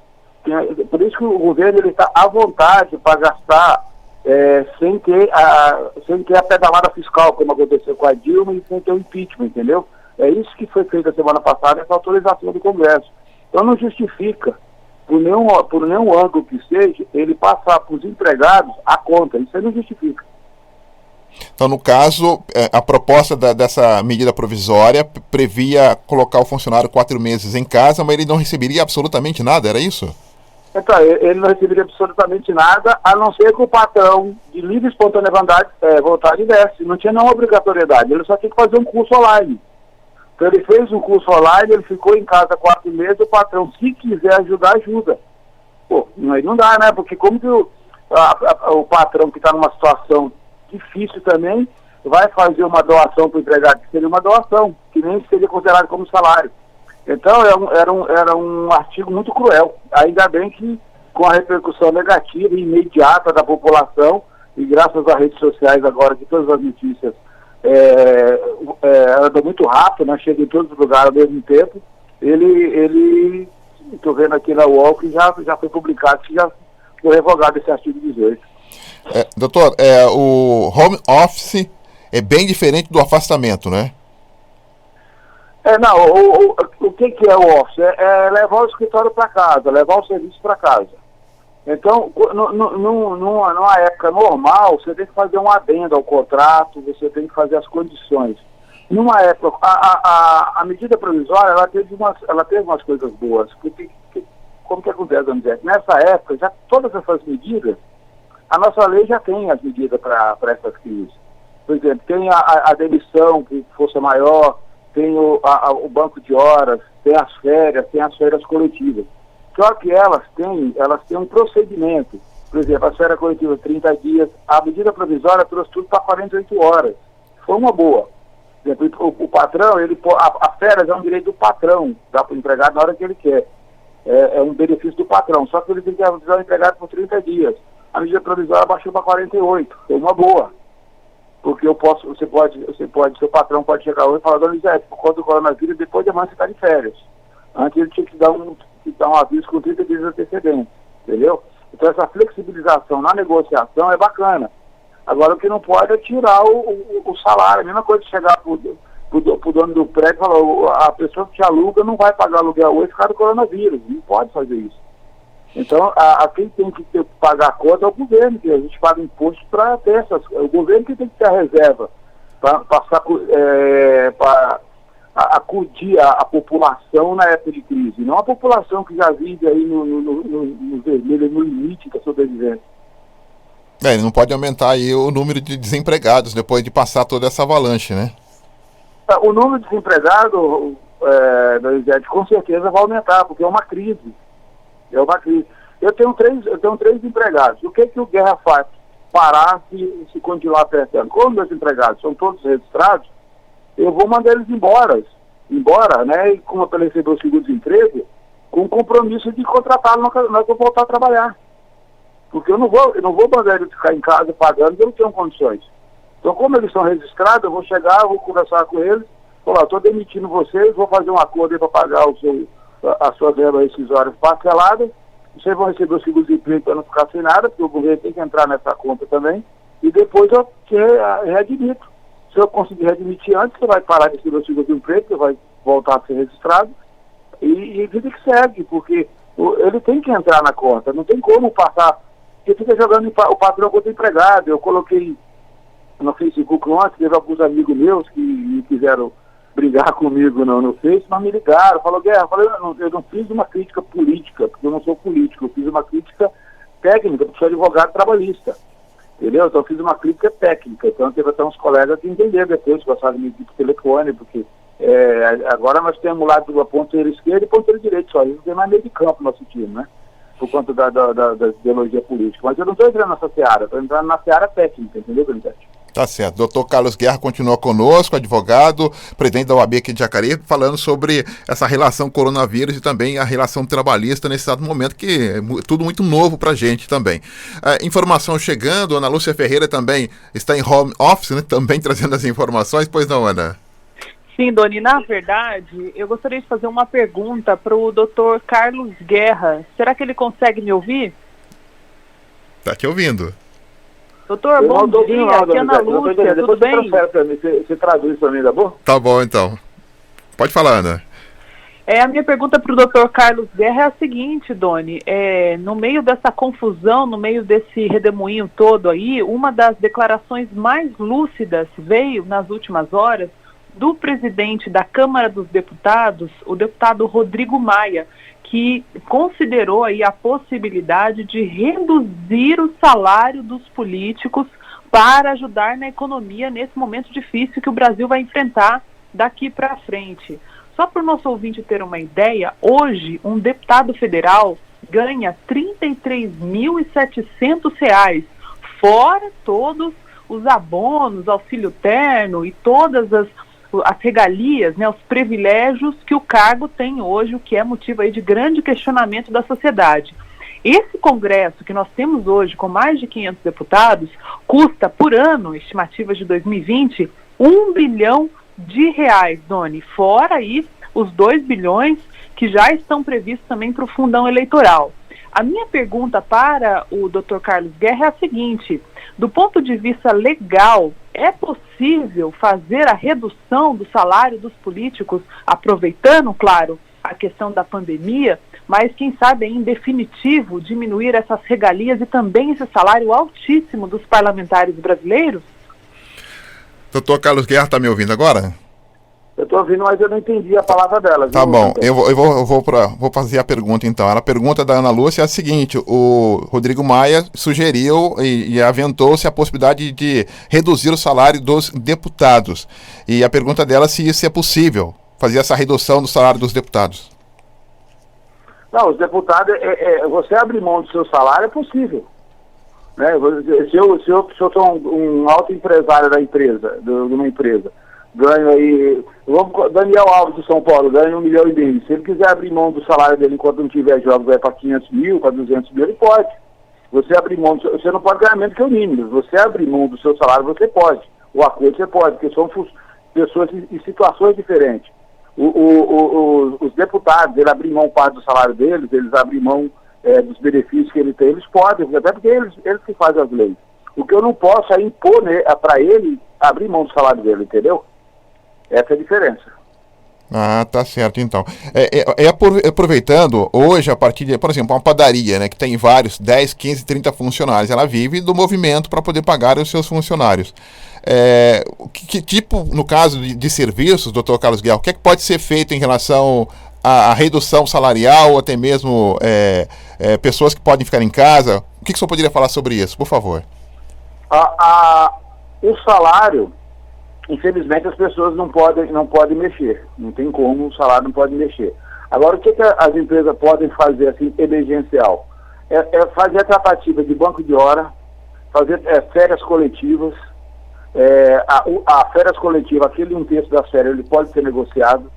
Por isso que o governo está à vontade para gastar sem ter a pedalada fiscal, como aconteceu com a Dilma, e sem ter o impeachment, entendeu? É isso que foi feito a semana passada, essa autorização do Congresso. Então não justifica, por nenhum ângulo que seja, ele passar para os empregados a conta. Isso aí não justifica. Então, no caso, a proposta dessa medida provisória previa colocar o funcionário 4 meses em casa, mas ele não receberia absolutamente nada, era isso? Então, ele não receberia absolutamente nada, a não ser que o patrão, de livre e espontânea vontade, desse. Não tinha nenhuma obrigatoriedade, ele só tinha que fazer um curso online. Então, ele fez um curso online, ele ficou em casa 4 meses, o patrão, se quiser ajudar, ajuda. Pô, não dá, né? Porque como que o patrão que está numa situação difícil também, vai fazer uma doação para o empregado, que seria uma doação, que nem seria considerado como salário. Então, era um artigo muito cruel. Ainda bem que, com a repercussão negativa e imediata da população, e graças às redes sociais agora, que todas as notícias andam muito rápido, né? Chegam em todos os lugares ao mesmo tempo, ele estou vendo aqui na UOL que já foi publicado, que já foi revogado esse artigo 18. Doutor, o home office é bem diferente do afastamento, né? O que é o office? É levar o escritório para casa, levar o serviço para casa. Então, numa época normal, você tem que fazer um adendo ao contrato, você tem que fazer as condições. Numa época, a medida provisória, ela teve umas coisas boas. Porque, como que acontece, Donizete? Nessa época, já todas essas medidas, a nossa lei já tem as medidas para essas crises. Por exemplo, tem a demissão, que força maior, tem o banco de horas, tem as férias coletivas. Só que elas têm um procedimento. Por exemplo, as férias coletivas 30 dias, a medida provisória trouxe tudo para 48 horas. Foi uma boa. Por exemplo, o patrão, a férias é um direito do patrão, dá para o empregado na hora que ele quer. É um benefício do patrão, só que ele tem que avisar o empregado por 30 dias. A medida provisória baixou para 48, foi uma boa. Porque seu patrão pode chegar hoje e falar, Donizete, por conta do coronavírus, depois de amanhã você está de férias. Antes ele tinha que dar um aviso com 30 dias de antecedência, entendeu? Então essa flexibilização na negociação é bacana. Agora o que não pode é tirar o salário. A mesma coisa de chegar pro dono do prédio, falou, a pessoa que te aluga não vai pagar aluguel hoje por causa do coronavírus, não pode fazer isso. Então, quem tem que pagar a conta é o governo, que a gente paga imposto para ter essas... O governo que tem que ter a reserva para acudir a população na época de crise, não a população que já vive aí no vermelho, no limite da sobrevivência. Ele não pode aumentar aí o número de desempregados depois de passar toda essa avalanche, né? O número de desempregados, com certeza vai aumentar, porque é uma crise. É uma crise. Eu tenho três empregados. O que o Guerra faz? Parar se continuar apertando. Como meus empregados são todos registrados, eu vou mandar eles embora, né? E como eu receber o seguro-desemprego, com o compromisso de contratá-lo na hora que eu voltar a trabalhar. Porque eu não vou mandar eles ficar em casa pagando, eu não tenho condições. Então, como eles são registrados, eu vou chegar, vou conversar com eles, falar, estou demitindo vocês, vou fazer um acordo aí para pagar as suas verbas rescisórias parceladas, vocês vão receber o seguro-desemprego para não ficar sem nada, porque o governo tem que entrar nessa conta também, e depois eu readmito. Se eu conseguir readmitir antes, você vai parar de receber o seguro-desemprego, você vai voltar a ser registrado, e vida que segue, porque ele tem que entrar na conta, não tem como passar, porque fica jogando o patrão contra o empregado. Eu coloquei no Facebook ontem, teve alguns amigos meus que me quiseram brigar comigo no Face, mas me ligaram, falou, Guerra, eu não fiz uma crítica política, porque eu não sou político, eu fiz uma crítica técnica, porque sou advogado trabalhista, entendeu? Então eu fiz uma crítica técnica, então teve até uns colegas que entenderam depois, passaram me por telefone, porque agora nós temos lá do ponteiro esquerdo e ponteiro direito só, não tem mais meio de campo no nosso time, né? Por conta da ideologia política. Mas eu não estou entrando nessa seara, estou entrando na seara técnica, entendeu, Benedete? Tá certo. Doutor Carlos Guerra continua conosco, advogado, presidente da OAB aqui de Jacareí, falando sobre essa relação coronavírus e também a relação trabalhista nesse exato momento, que é tudo muito novo pra gente também. Informação chegando, Ana Lúcia Ferreira também está em home office, né, também trazendo as informações, pois não, Ana? Sim, Doni, na verdade, eu gostaria de fazer uma pergunta para o doutor Carlos Guerra. Será que ele consegue me ouvir? Tá te ouvindo. Doutor, bom dia, aqui é Ana Lúcia, tudo bem? Você traduz para mim, tá bom? Tá bom, então. Pode falar, Ana. A minha pergunta para o doutor Carlos Guerra é a seguinte, Doni, no meio dessa confusão, no meio desse redemoinho todo aí, uma das declarações mais lúcidas veio nas últimas horas do presidente da Câmara dos Deputados, o deputado Rodrigo Maia, que considerou aí a possibilidade de reduzir o salário dos políticos para ajudar na economia nesse momento difícil que o Brasil vai enfrentar daqui para frente. Só para o nosso ouvinte ter uma ideia, hoje um deputado federal ganha R$ 33.700, fora todos os abonos, auxílio terno e todas as regalias, né, os privilégios que o cargo tem hoje, o que é motivo aí de grande questionamento da sociedade. Esse Congresso que nós temos hoje, com mais de 500 deputados, custa por ano, estimativas de 2020, R$1 bilhão, Doni, fora aí os 2 bilhões que já estão previstos também para o fundão eleitoral. A minha pergunta para o Dr. Carlos Guerra é a seguinte: do ponto de vista legal, é possível fazer a redução do salário dos políticos, aproveitando, claro, a questão da pandemia, mas quem sabe, em definitivo, diminuir essas regalias e também esse salário altíssimo dos parlamentares brasileiros? Doutor Carlos Guerra, está me ouvindo agora? Eu estou ouvindo, mas eu não entendi a palavra dela. Tá bom, eu vou fazer a pergunta então. A pergunta da Ana Lúcia é a seguinte: o Rodrigo Maia sugeriu e aventou-se a possibilidade de reduzir o salário dos deputados. E a pergunta dela é se isso é possível, fazer essa redução do salário dos deputados. Não, os deputados, você abrir mão do seu salário é possível. Né? Se eu sou um alto empresário da empresa, de uma empresa, ganho aí, Daniel Alves de São Paulo ganha R$1,5 milhão. Se ele quiser abrir mão do salário dele enquanto não tiver jogos, vai para 500 mil, para 200 mil, ele pode. Você abrir mão, você não pode ganhar menos que o mínimo. Você abrir mão do seu salário, você pode. O acordo você pode, porque são pessoas em situações diferentes. Os deputados, ele abrir mão parte do salário deles, eles abrem mão dos benefícios que ele tem, eles podem, até porque eles que fazem as leis. O que eu não posso é impor para ele abrir mão do salário dele, entendeu? Essa é a diferença. Ah, tá certo, então. Aproveitando, hoje, a partir de, por exemplo, uma padaria, né, que tem vários, 10, 15, 30 funcionários, ela vive do movimento para poder pagar os seus funcionários. Que tipo, no caso de serviços, doutor Carlos Guerra, o que é que pode ser feito em relação à redução salarial, ou até mesmo pessoas que podem ficar em casa? O que o senhor poderia falar sobre isso, por favor? O salário, infelizmente, as pessoas não podem mexer. Não tem como, o salário não pode mexer. Agora, o que as empresas podem fazer, assim, emergencial? É fazer a tratativa de banco de hora, fazer férias coletivas. A férias coletiva, aquele 1/3 das férias, ele pode ser negociado.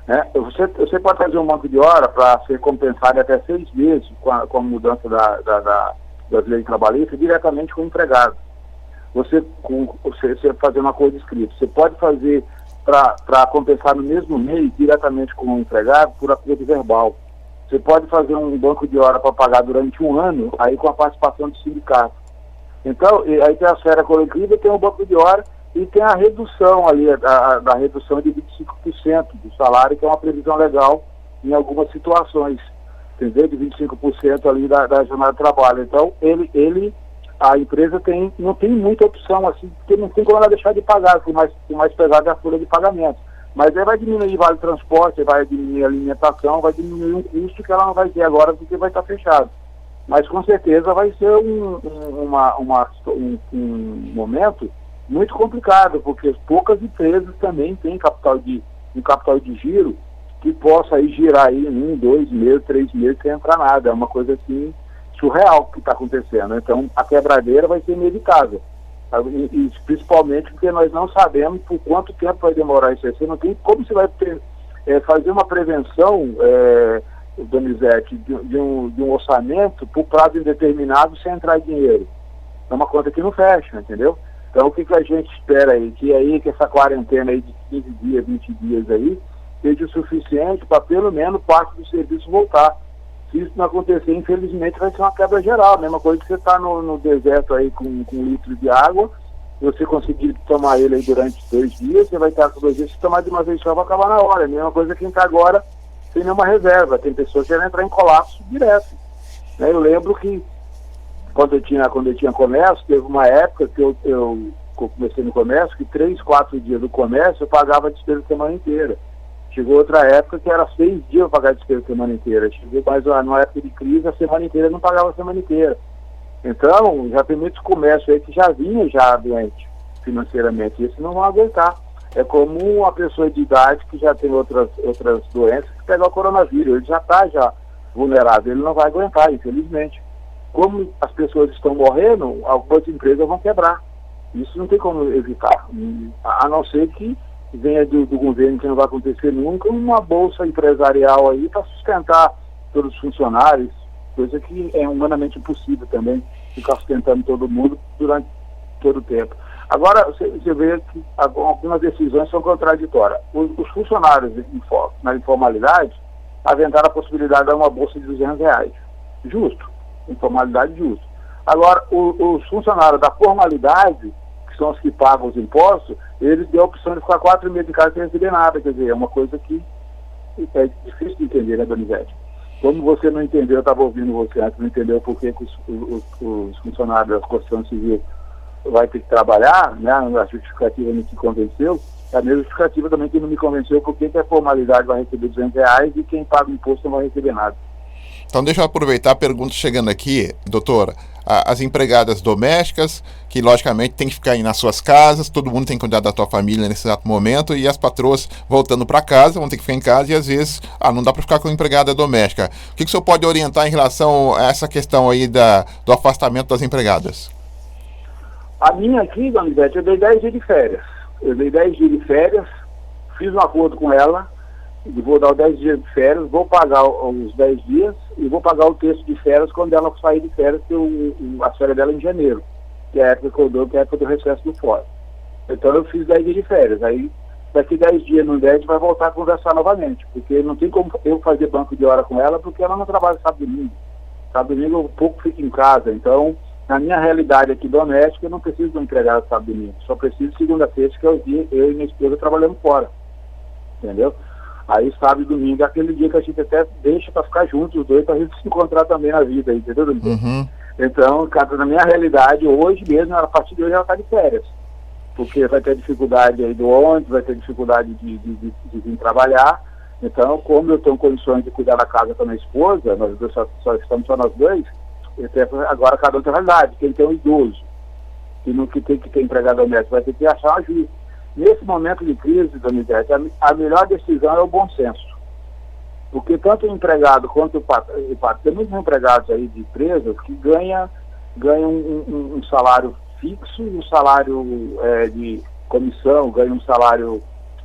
Né? Você pode fazer um banco de hora para ser compensado até 6 meses com a mudança das leis trabalhistas diretamente com o empregado. Você fazer um acordo escrito. Você pode fazer para compensar no mesmo mês diretamente com o empregado por acordo verbal. Você pode fazer um banco de hora para pagar durante um ano, aí com a participação do sindicato. Então, aí tem a esfera coletiva, tem o banco de hora e tem a redução ali, da redução de 25% do salário, que é uma previsão legal em algumas situações, entendeu? De 25% ali da jornada de trabalho. Então, a empresa não tem muita opção, assim, porque não tem como ela deixar de pagar, o mais pesado é a folha de pagamento. Mas aí vai diminuir o vale transporte, vai diminuir a alimentação, vai diminuir um custo que ela não vai ter agora porque vai estar fechado. Mas com certeza vai ser um momento muito complicado, porque poucas empresas também têm um capital de giro que possa aí girar aí 1, 2 meses, 3 meses sem entrar nada. É uma coisa assim surreal que está acontecendo. Então a quebradeira vai ser inevitável. E principalmente porque nós não sabemos por quanto tempo vai demorar isso aí. Você não tem como você vai fazer uma prevenção, Donizete, de um orçamento por prazo indeterminado sem entrar dinheiro. É uma conta que não fecha, entendeu? Então o que a gente espera aí? Que essa quarentena aí de 15 dias, 20 dias aí, seja o suficiente para pelo menos parte do serviço voltar. Se isso não acontecer, infelizmente vai ser uma quebra geral. A mesma coisa que você está no deserto aí com 1 litro de água, se você conseguir tomar ele aí durante 2 dias, você vai estar com 2 dias, se tomar de uma vez só vai acabar na hora. A mesma coisa que quem está agora sem nenhuma reserva. Tem pessoas que vão entrar em colapso direto. Né? Eu lembro que quando eu tinha comércio, teve uma época que eu comecei no comércio, que 3, 4 dias do comércio eu pagava a despesa a semana inteira. Chegou outra época que era 6 dias eu pagar a despesa a semana inteira. Chegou mais numa época de crise, a semana inteira eu não pagava a semana inteira. Então, já tem muitos comércios aí que já vinham já doente financeiramente. Esses não vão aguentar. É como uma pessoa de idade que já tem outras doenças que pega o coronavírus. Ele já está vulnerável, ele não vai aguentar, infelizmente. Como as pessoas estão morrendo, algumas empresas vão quebrar. Isso não tem como evitar. A não ser que venha do governo, que não vai acontecer nunca, uma bolsa empresarial aí para sustentar todos os funcionários, coisa que é humanamente impossível também, ficar sustentando todo mundo durante todo o tempo. Agora, você vê que algumas decisões são contraditórias. Os funcionários na informalidade aventaram a possibilidade de dar uma bolsa de R$200. Justo. Informalidade justa. Agora, os funcionários da formalidade, que são os que pagam os impostos, eles têm a opção de ficar 4 meses de casa sem receber nada. Quer dizer, é uma coisa que é difícil de entender, né, Donizete? Como você não entendeu, eu estava ouvindo você antes, não entendeu por que os funcionários da construção civil vai ter que trabalhar, né? A justificativa não te convenceu, a mesma justificativa também que não me convenceu por que a formalidade vai receber R$200 e quem paga o imposto não vai receber nada. Então deixa eu aproveitar a pergunta chegando aqui, doutora. As empregadas domésticas, que logicamente tem que ficar aí nas suas casas, todo mundo tem que cuidar da tua família nesse exato momento, e as patroas voltando para casa, vão ter que ficar em casa, e às vezes, não dá para ficar com a empregada doméstica. O que o senhor pode orientar em relação a essa questão aí do afastamento das empregadas? A minha aqui, Donizete, eu dei 10 dias de férias. Fiz um acordo com ela, vou dar os 10 dias de férias, vou pagar os 10 dias e vou pagar o terço de férias quando ela sair de férias, que a férias dela é em janeiro, que é a época que eu dou, que é a época do recesso do fora. Então eu fiz 10 dias de férias. Aí daqui 10 dias no 10 vai voltar a conversar novamente, porque não tem como eu fazer banco de hora com ela, porque ela não trabalha sábado e domingo. Sábado e domingo eu pouco fico em casa, então Na minha realidade aqui doméstica, eu não preciso de um empregado sábado e domingo, só preciso de segunda a sexta, que é o dia eu e minha esposa trabalhando fora, entendeu? Aí sábado e domingo é aquele dia que a gente até deixa para ficar juntos os dois, para a gente se encontrar também na vida, entendeu? Então, cara, na minha realidade, hoje mesmo, a partir de hoje ela está de férias, porque vai ter dificuldade aí do ônibus, vai ter dificuldade de vir trabalhar. Então, como eu tenho condições de cuidar da casa com a minha esposa, nós dois só estamos só nós dois, agora cada um tem realidade. Quem tem um idoso, que tem que ter empregado doméstico, vai ter que achar uma ajuda. Nesse momento de crise, Donizete, a melhor decisão é o bom senso. Porque tanto o empregado quanto o patrão, tem muitos empregados aí de empresas que ganham um salário fixo, um salário de comissão, ganham um salário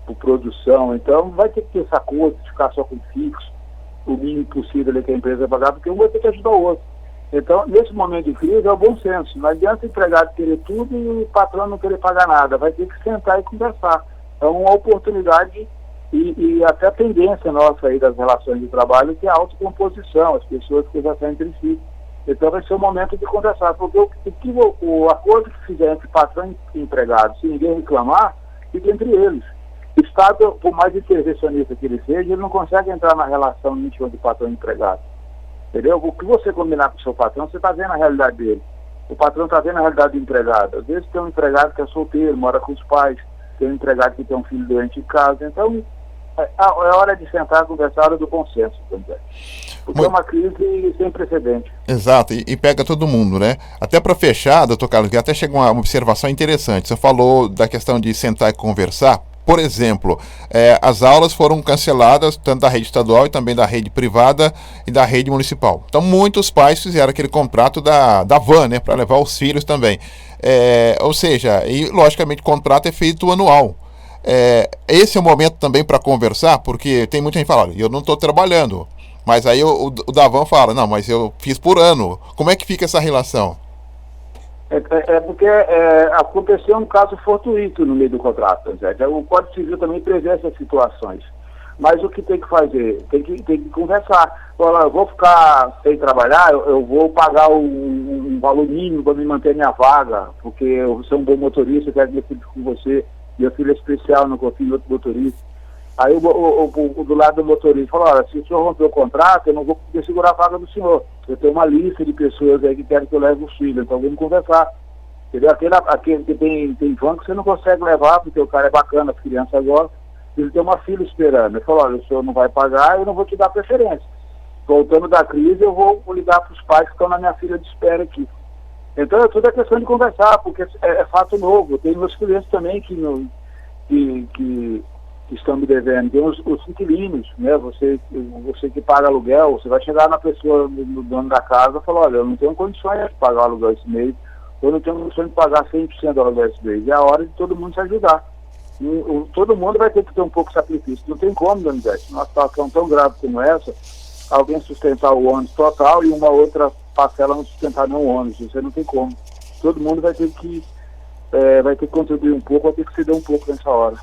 por produção. Então vai ter que ter essa coisa de ficar só com fixo, o mínimo possível ali que a empresa vai pagar, porque um vai ter que ajudar o outro. Então, nesse momento de crise, é o bom senso. Não adianta o empregado querer tudo e o patrão não querer pagar nada. Vai ter que sentar e conversar. É uma oportunidade e até a tendência nossa aí das relações de trabalho, que é a autocomposição, as pessoas conversarem entre si. Então, vai ser o momento de conversar. Porque o acordo que fizer entre patrão e empregado, se ninguém reclamar, fica entre eles. O Estado, por mais intervencionista que ele seja, ele não consegue entrar na relação íntima de patrão e empregado. Entendeu? O que você combinar com o seu patrão, você está vendo a realidade dele. O patrão está vendo a realidade do empregado. Às vezes tem um empregado que é solteiro, mora com os pais, tem um empregado que tem um filho doente em casa. Então, é hora de sentar e conversar, a hora do bom senso também. Porque é uma crise sem precedente. Exato, e pega todo mundo, né? Até para fechar, doutor Carlos, até chegou uma observação interessante. Você falou da questão de sentar e conversar. Por exemplo, as aulas foram canceladas, tanto da rede estadual e também da rede privada e da rede municipal. Então, muitos pais fizeram aquele contrato da van, né, para levar os filhos também. Ou seja, e logicamente o contrato é feito anual. Esse é o momento também para conversar, porque tem muita gente que fala, olha, eu não estou trabalhando, mas aí o da van fala, não, mas eu fiz por ano. Como é que fica essa relação? Porque aconteceu um caso fortuito no meio do contrato, Zé. O Código Civil também prevê essas situações. Mas o que tem que fazer? Tem que conversar. Olha, eu vou ficar sem trabalhar, eu vou pagar um valor mínimo para me manter minha vaga, porque eu sou um bom motorista, eu quero que meu filho fique com você, meu filho é especial, não confio em outro motorista. Aí o do lado do motorista falou, olha, se o senhor romper o contrato, eu não vou poder segurar a vaga do senhor. Eu tenho uma lista de pessoas aí que querem que eu leve os filhos, então vamos conversar. Entendeu? Aquele que tem van que você não consegue levar, porque o cara é bacana, a criança agora, ele tem uma filha esperando. Ele falou, olha, o senhor não vai pagar, eu não vou te dar preferência. Voltando da crise, eu vou ligar para os pais que estão na minha fila de espera aqui. Então, tudo é questão de conversar, porque é fato novo. Tem meus clientes também que estão me devendo. Tem os inquilinos, né? Você que paga aluguel, você vai chegar na pessoa, no dono da casa, e falar, olha, eu não tenho condições de pagar o aluguel esse mês, eu não tenho condições de pagar 100% do aluguel esse mês. É a hora de todo mundo se ajudar. Todo mundo vai ter que ter um pouco de sacrifício. Não tem como, Donizete, numa situação tão grave como essa, alguém sustentar o ônus total e uma outra parcela não sustentar nenhum ônus. Isso não tem como. Todo mundo vai ter que contribuir um pouco, vai ter que ceder um pouco nessa hora.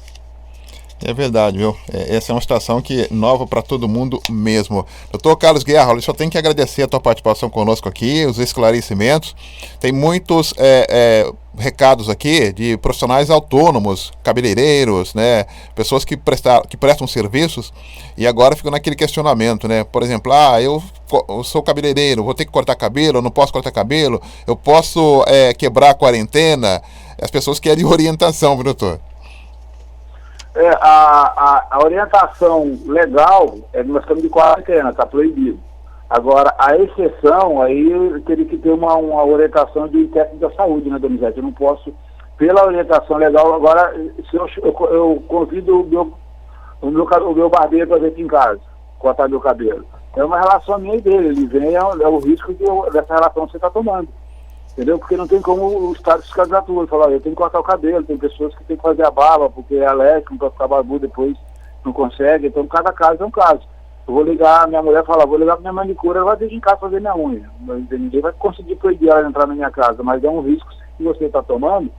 É verdade, viu? Essa é uma situação que é nova para todo mundo mesmo. Doutor Carlos Guerra, eu só tenho que agradecer a tua participação conosco aqui, os esclarecimentos. Tem muitos recados aqui de profissionais autônomos, cabeleireiros, né? Pessoas que prestam serviços e agora ficam naquele questionamento, né? Por exemplo, eu sou cabeleireiro, vou ter que cortar cabelo, eu não posso cortar cabelo, eu posso quebrar a quarentena. As pessoas querem orientação, viu, doutor? A orientação legal nós estamos de quarentena, está proibido. Agora, a exceção, aí teria que ter uma orientação de técnico da saúde, né, Donizete? Eu não posso, pela orientação legal, agora, se eu convido o meu barbeiro para vir aqui em casa, cortar meu cabelo. É uma relação minha e dele, ele vem, é o risco dessa relação que você está tomando. Entendeu? Porque não tem como o Estado fiscalizar tudo. Falar, eu tenho que cortar o cabelo, tem pessoas que têm que fazer a barba, porque é alérgico, para ficar barbudo depois não consegue. Então, cada caso é um caso. Eu vou ligar, minha mulher fala, vou ligar para minha manicure, ela vai vir em casa fazer minha unha. Ninguém vai conseguir proibir ela de entrar na minha casa, mas é um risco que você está tomando,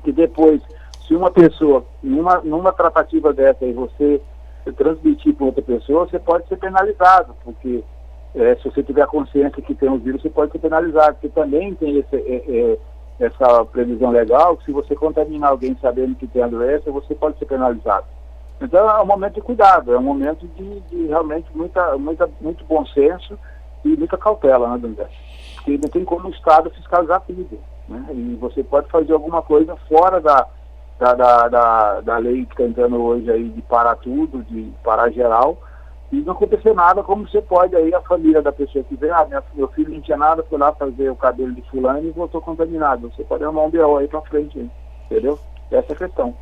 que depois, se uma pessoa, numa tratativa dessa, e você transmitir para outra pessoa, você pode ser penalizado, porque se você tiver consciência que tem um vírus, você pode ser penalizado, porque também tem essa previsão legal, que se você contaminar alguém sabendo que tem a doença, você pode ser penalizado. Então é um momento de cuidado, é um momento de realmente muito bom senso e muita cautela, né, Daniel? Porque não tem como o Estado fiscalizar tudo, né? E você pode fazer alguma coisa fora da lei que está entrando hoje aí de parar tudo, de parar geral, e não acontecer nada, como você pode aí, a família da pessoa que vê, meu filho não tinha nada, foi lá fazer o cabelo de fulano e voltou contaminado. Você pode arrumar um BO aí pra frente, hein? Entendeu? Essa é a questão.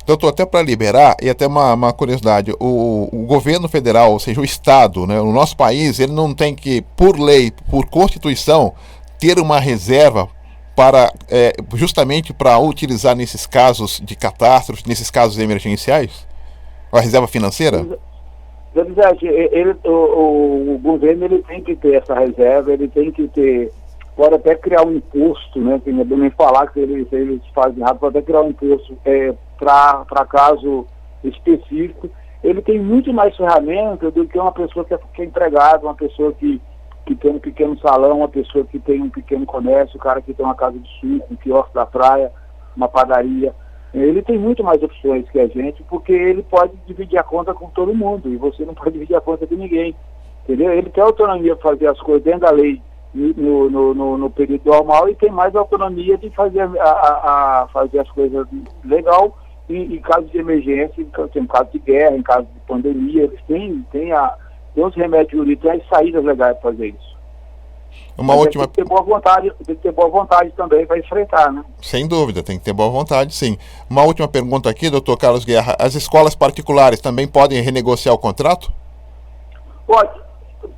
Doutor, até para liberar, e até uma curiosidade, o governo federal, ou seja, o Estado, né, o nosso país, ele não tem que, por lei, por Constituição, ter uma reserva para justamente para utilizar nesses casos de catástrofes, nesses casos emergenciais? A reserva financeira? O governo ele tem que ter essa reserva, ele tem que ter, pode até criar um imposto, né? Que nem falar que eles fazem errado, pode até criar um imposto para caso específico. Ele tem muito mais ferramentas do que uma pessoa que é empregada, uma pessoa que tem um pequeno salão, uma pessoa que tem um pequeno comércio, o cara que tem uma casa de suco, um quiosque da praia, uma padaria. Ele tem muito mais opções que a gente, porque ele pode dividir a conta com todo mundo, e você não pode dividir a conta com ninguém, entendeu? Ele tem autonomia para fazer as coisas dentro da lei no período normal, e tem mais autonomia de fazer, fazer as coisas legal em caso de emergência, em caso de guerra, em caso de pandemia. Eles têm os remédios jurídicos, tem as saídas legais para fazer isso. Tem que ter boa vontade também para enfrentar, né? Sem dúvida, tem que ter boa vontade, sim. Uma última pergunta aqui, doutor Carlos Guerra. As escolas particulares também podem renegociar o contrato? Pode.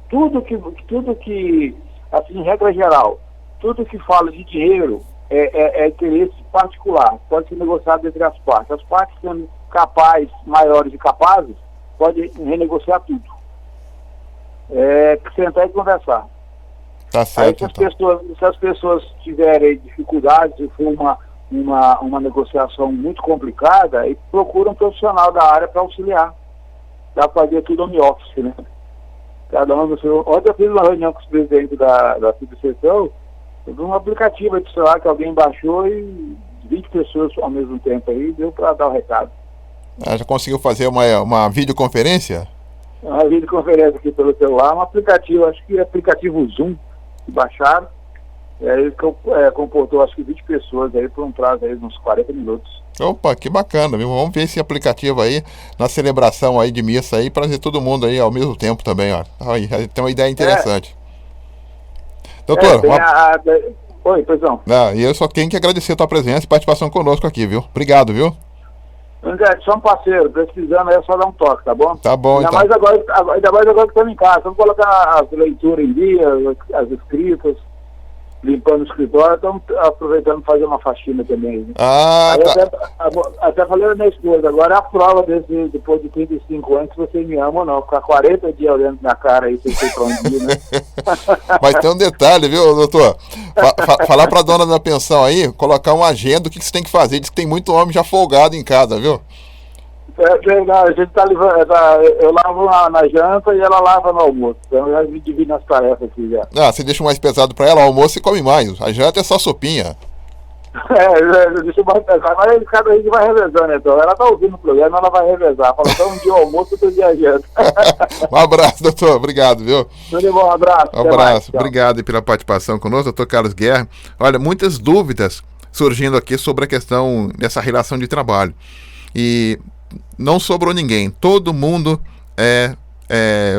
Tudo que, assim, regra geral, tudo que fala de dinheiro é interesse particular. Pode ser negociado entre as partes. As partes sendo maiores e capazes, podem renegociar tudo. Sentar e conversar. Tá certo. Aí, se as pessoas tiverem dificuldades, se for uma negociação muito complicada, aí procura um profissional da área para auxiliar, para fazer tudo home office, né? Cada um. Ontem eu fiz uma reunião com os presidentes da subseção, um aplicativo de celular que alguém baixou e 20 pessoas ao mesmo tempo aí, deu para dar o recado. Já conseguiu fazer uma videoconferência? Uma videoconferência aqui pelo celular, um aplicativo, acho que é aplicativo Zoom, que baixaram, e aí comportou acho que 20 pessoas aí por um prazo aí de uns 40 minutos. Opa, que bacana, viu? Vamos ver esse aplicativo aí na celebração aí de missa aí, para ver todo mundo aí ao mesmo tempo também, ó. Aí, tem uma ideia interessante. Doutor, Oi, poisão. E eu só tenho que agradecer a tua presença e participação conosco aqui, viu? Obrigado, viu? André, só um parceiro, precisando aí é só dar um toque, tá bom? Tá bom, ainda mais agora que estamos em casa, vamos colocar as leituras em dia, as escritas, limpando o escritório, estamos aproveitando para fazer uma faxina também. Né? Tá. Até falei da minha esposa, agora é a prova depois de 35 anos, se você me ama ou não, ficar 40 dias olhando na cara aí, sem sei pra onde ir, né? Mas tem um detalhe, viu, doutor? Falar pra dona da pensão aí, colocar uma agenda, o que você tem que fazer, diz que tem muito homem já folgado em casa, viu? A gente eu lavo na janta e ela lava no almoço. Então eu já me divido nas tarefas aqui já. Você deixa mais pesado pra ela, o almoço e come mais. A janta é só sopinha. Deixa mais pesado, mas cada vez vai revezando, então. Ela tá ouvindo o programa, ela vai revezar. Fala, então um dia o almoço, outro dia a janta. Um abraço, doutor. Obrigado, viu? Tudo bom, um abraço. Um abraço. Obrigado pela participação conosco, doutor Carlos Guerra. Olha, muitas dúvidas surgindo aqui sobre a questão dessa relação de trabalho. E não sobrou ninguém, todo mundo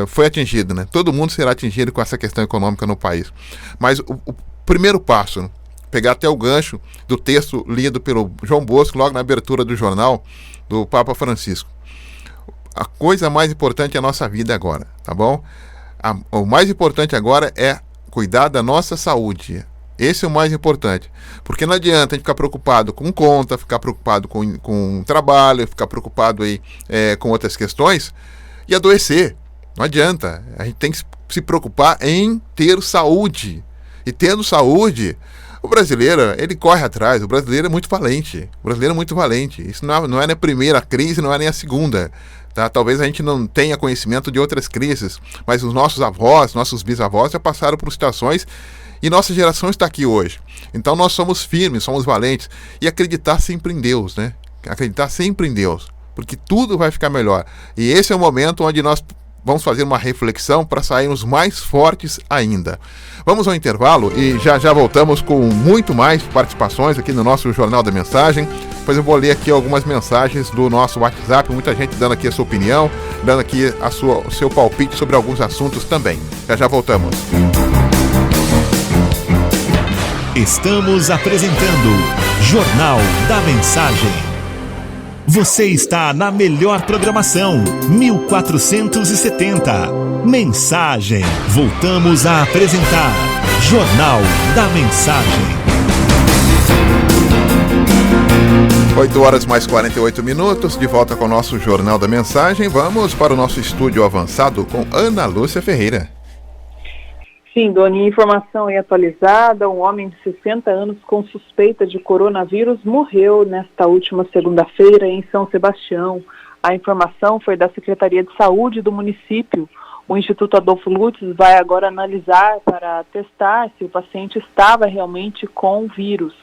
foi atingido, né? Todo mundo será atingido com essa questão econômica no país. Mas o primeiro passo, pegar até o gancho do texto lido pelo João Bosco, logo na abertura do jornal, do Papa Francisco. A coisa mais importante é a nossa vida agora, tá bom? O mais importante agora é cuidar da nossa saúde. Esse é o mais importante, porque não adianta a gente ficar preocupado com conta, ficar preocupado com trabalho, ficar preocupado aí, com outras questões e adoecer. Não adianta, a gente tem que se preocupar em ter saúde. E tendo saúde, O brasileiro, ele corre atrás, o brasileiro é muito valente. Isso não é nem a primeira crise, não é nem a segunda. Tá? Talvez a gente não tenha conhecimento de outras crises, mas os nossos avós, nossos bisavós já passaram por situações e nossa geração está aqui hoje. Então nós somos firmes, somos valentes e acreditar sempre em Deus, né? Acreditar sempre em Deus, porque tudo vai ficar melhor. E esse é o momento onde nós vamos fazer uma reflexão para sairmos mais fortes ainda. Vamos ao intervalo e já voltamos com muito mais participações aqui no nosso Jornal da Mensagem. Depois eu vou ler aqui algumas mensagens do nosso WhatsApp, muita gente dando aqui a sua opinião, dando aqui o seu palpite sobre alguns assuntos também. Já voltamos. Estamos apresentando Jornal da Mensagem. Você está na melhor programação, 1470. Mensagem. Voltamos a apresentar Jornal da Mensagem. 8 horas mais 48 minutos, de volta com o nosso Jornal da Mensagem. Vamos para o nosso estúdio avançado com Ana Lúcia Ferreira. Sim, Doni, informação aí atualizada, um homem de 60 anos com suspeita de coronavírus morreu nesta última segunda-feira em São Sebastião. A informação foi da Secretaria de Saúde do município. O Instituto Adolfo Lutz vai agora analisar para testar se o paciente estava realmente com o vírus.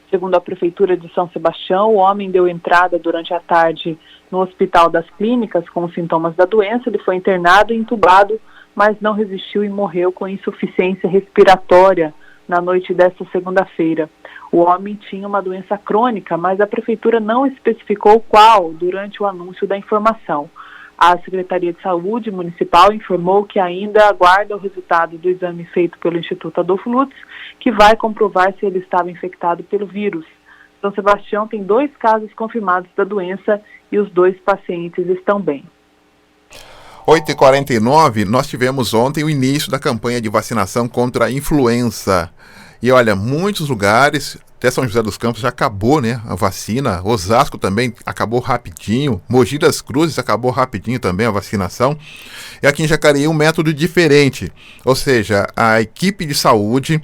Segundo a Prefeitura de São Sebastião, o homem deu entrada durante a tarde no Hospital das Clínicas com os sintomas da doença. Ele foi internado e entubado, mas não resistiu e morreu com insuficiência respiratória na noite desta segunda-feira. O homem tinha uma doença crônica, mas a Prefeitura não especificou qual durante o anúncio da informação. A Secretaria de Saúde Municipal informou que ainda aguarda o resultado do exame feito pelo Instituto Adolfo Lutz, que vai comprovar se ele estava infectado pelo vírus. São Sebastião tem 2 casos confirmados da doença e os 2 pacientes estão bem. 8h49, nós tivemos ontem o início da campanha de vacinação contra a influenza. E olha, muitos lugares, até São José dos Campos já acabou, né, a vacina. Osasco também acabou rapidinho. Mogi das Cruzes acabou rapidinho também a vacinação. E aqui em Jacareí um método diferente. Ou seja, a equipe de saúde,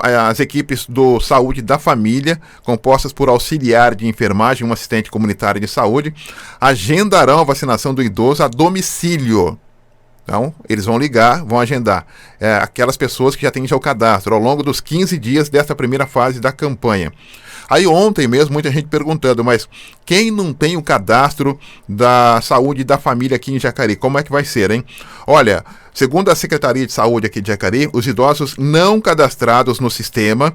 as equipes do Saúde da Família, compostas por auxiliar de enfermagem e um assistente comunitário de saúde, agendarão a vacinação do idoso a domicílio. Então, eles vão ligar, vão agendar aquelas pessoas que já têm o cadastro ao longo dos 15 dias desta primeira fase da campanha. Aí ontem mesmo, muita gente perguntando, mas quem não tem o cadastro da Saúde da Família aqui em Jacareí, como é que vai ser, hein? Olha, segundo a Secretaria de Saúde aqui de Jacareí, os idosos não cadastrados no sistema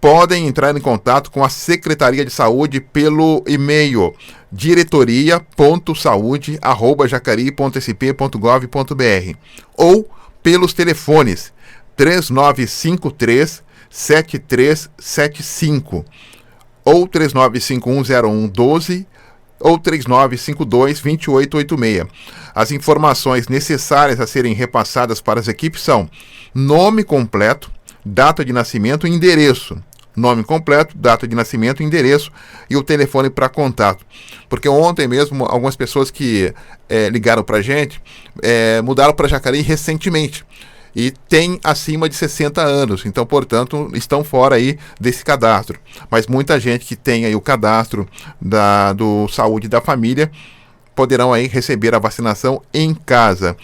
podem entrar em contato com a Secretaria de Saúde pelo e-mail diretoria.saude@jacareí.sp.gov.br ou pelos telefones 3953-7375 ou 39510112 ou 3952-2886. As informações necessárias a serem repassadas para as equipes são nome completo, data de nascimento e endereço. Nome completo, data de nascimento, endereço e o telefone para contato. Porque ontem mesmo, algumas pessoas que ligaram para a gente mudaram para Jacareí recentemente e têm acima de 60 anos. Então, portanto, estão fora aí desse cadastro. Mas muita gente que tem aí o cadastro do Saúde da Família poderão aí receber a vacinação em casa.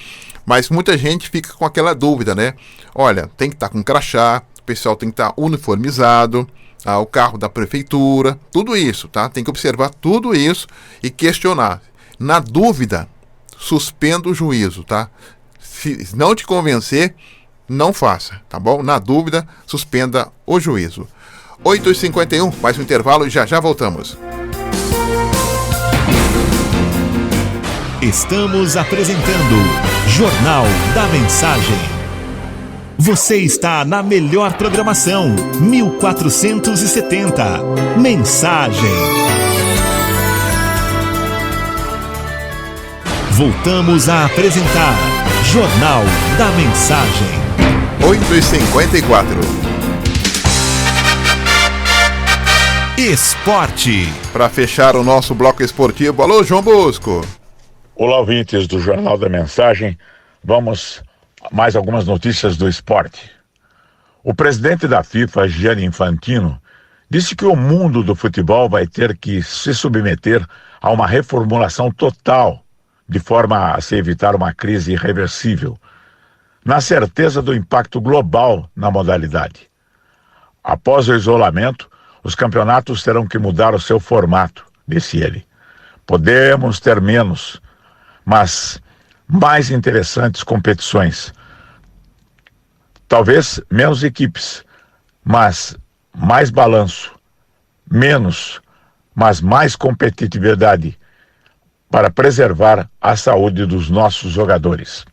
Mas muita gente fica com aquela dúvida, né? Olha, tem que estar com crachá, o pessoal tem que estar uniformizado, o carro da prefeitura, tudo isso, tá? Tem que observar tudo isso e questionar. Na dúvida, suspenda o juízo, tá? Se não te convencer, não faça, tá bom? Na dúvida, suspenda o juízo. 8h51, mais um intervalo e já voltamos. Estamos apresentando Jornal da Mensagem. Você está na melhor programação, 1470. Mensagem. Voltamos a apresentar Jornal da Mensagem. 8h54. Esporte. Para fechar o nosso bloco esportivo, alô, João Bosco. Olá, ouvintes do Jornal da Mensagem. Vamos a mais algumas notícias do esporte. O presidente da FIFA, Gianni Infantino, disse que o mundo do futebol vai ter que se submeter a uma reformulação total, de forma a se evitar uma crise irreversível, na certeza do impacto global na modalidade. Após o isolamento, os campeonatos terão que mudar o seu formato, disse ele. Podemos ter menos, mas mais interessantes competições. Talvez menos equipes, mas mais balanço. Menos, mas mais competitividade para preservar a saúde dos nossos jogadores.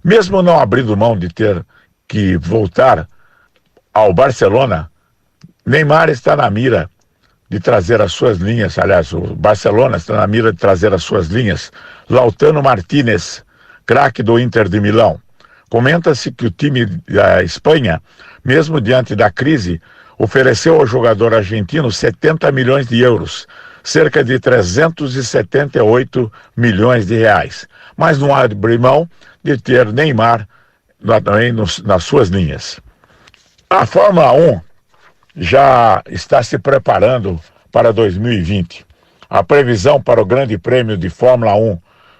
Mesmo não abrindo mão de ter que voltar ao Barcelona, Neymar está na mira de trazer as suas linhas, aliás, o Barcelona está na mira de trazer as suas linhas. Lautaro Martínez, craque do Inter de Milão. Comenta-se que o time da Espanha, mesmo diante da crise, ofereceu ao jogador argentino 70 milhões de euros, cerca de 378 milhões de reais. Mas não abre mão de ter Neymar nas suas linhas. A Fórmula 1 já está se preparando para 2020. A previsão para o Grande Prêmio de Fórmula 1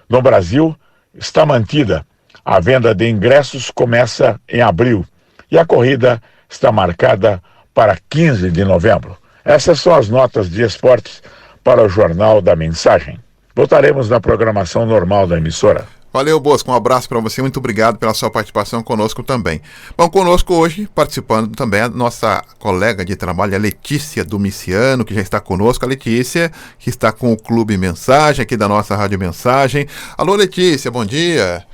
no Brasil está mantida. A venda de ingressos começa em abril e a corrida está marcada para 15 de novembro. Essas são as notas de esportes para o Jornal da Mensagem. Voltaremos na programação normal da emissora. Valeu, Bosco, um abraço para você, muito obrigado pela sua participação conosco também. Bom, conosco hoje, participando também, a nossa colega de trabalho, a Letícia Domiciano, que já está conosco. A Letícia, que está com o Clube Mensagem, aqui da nossa Rádio Mensagem. Alô, Letícia, bom dia.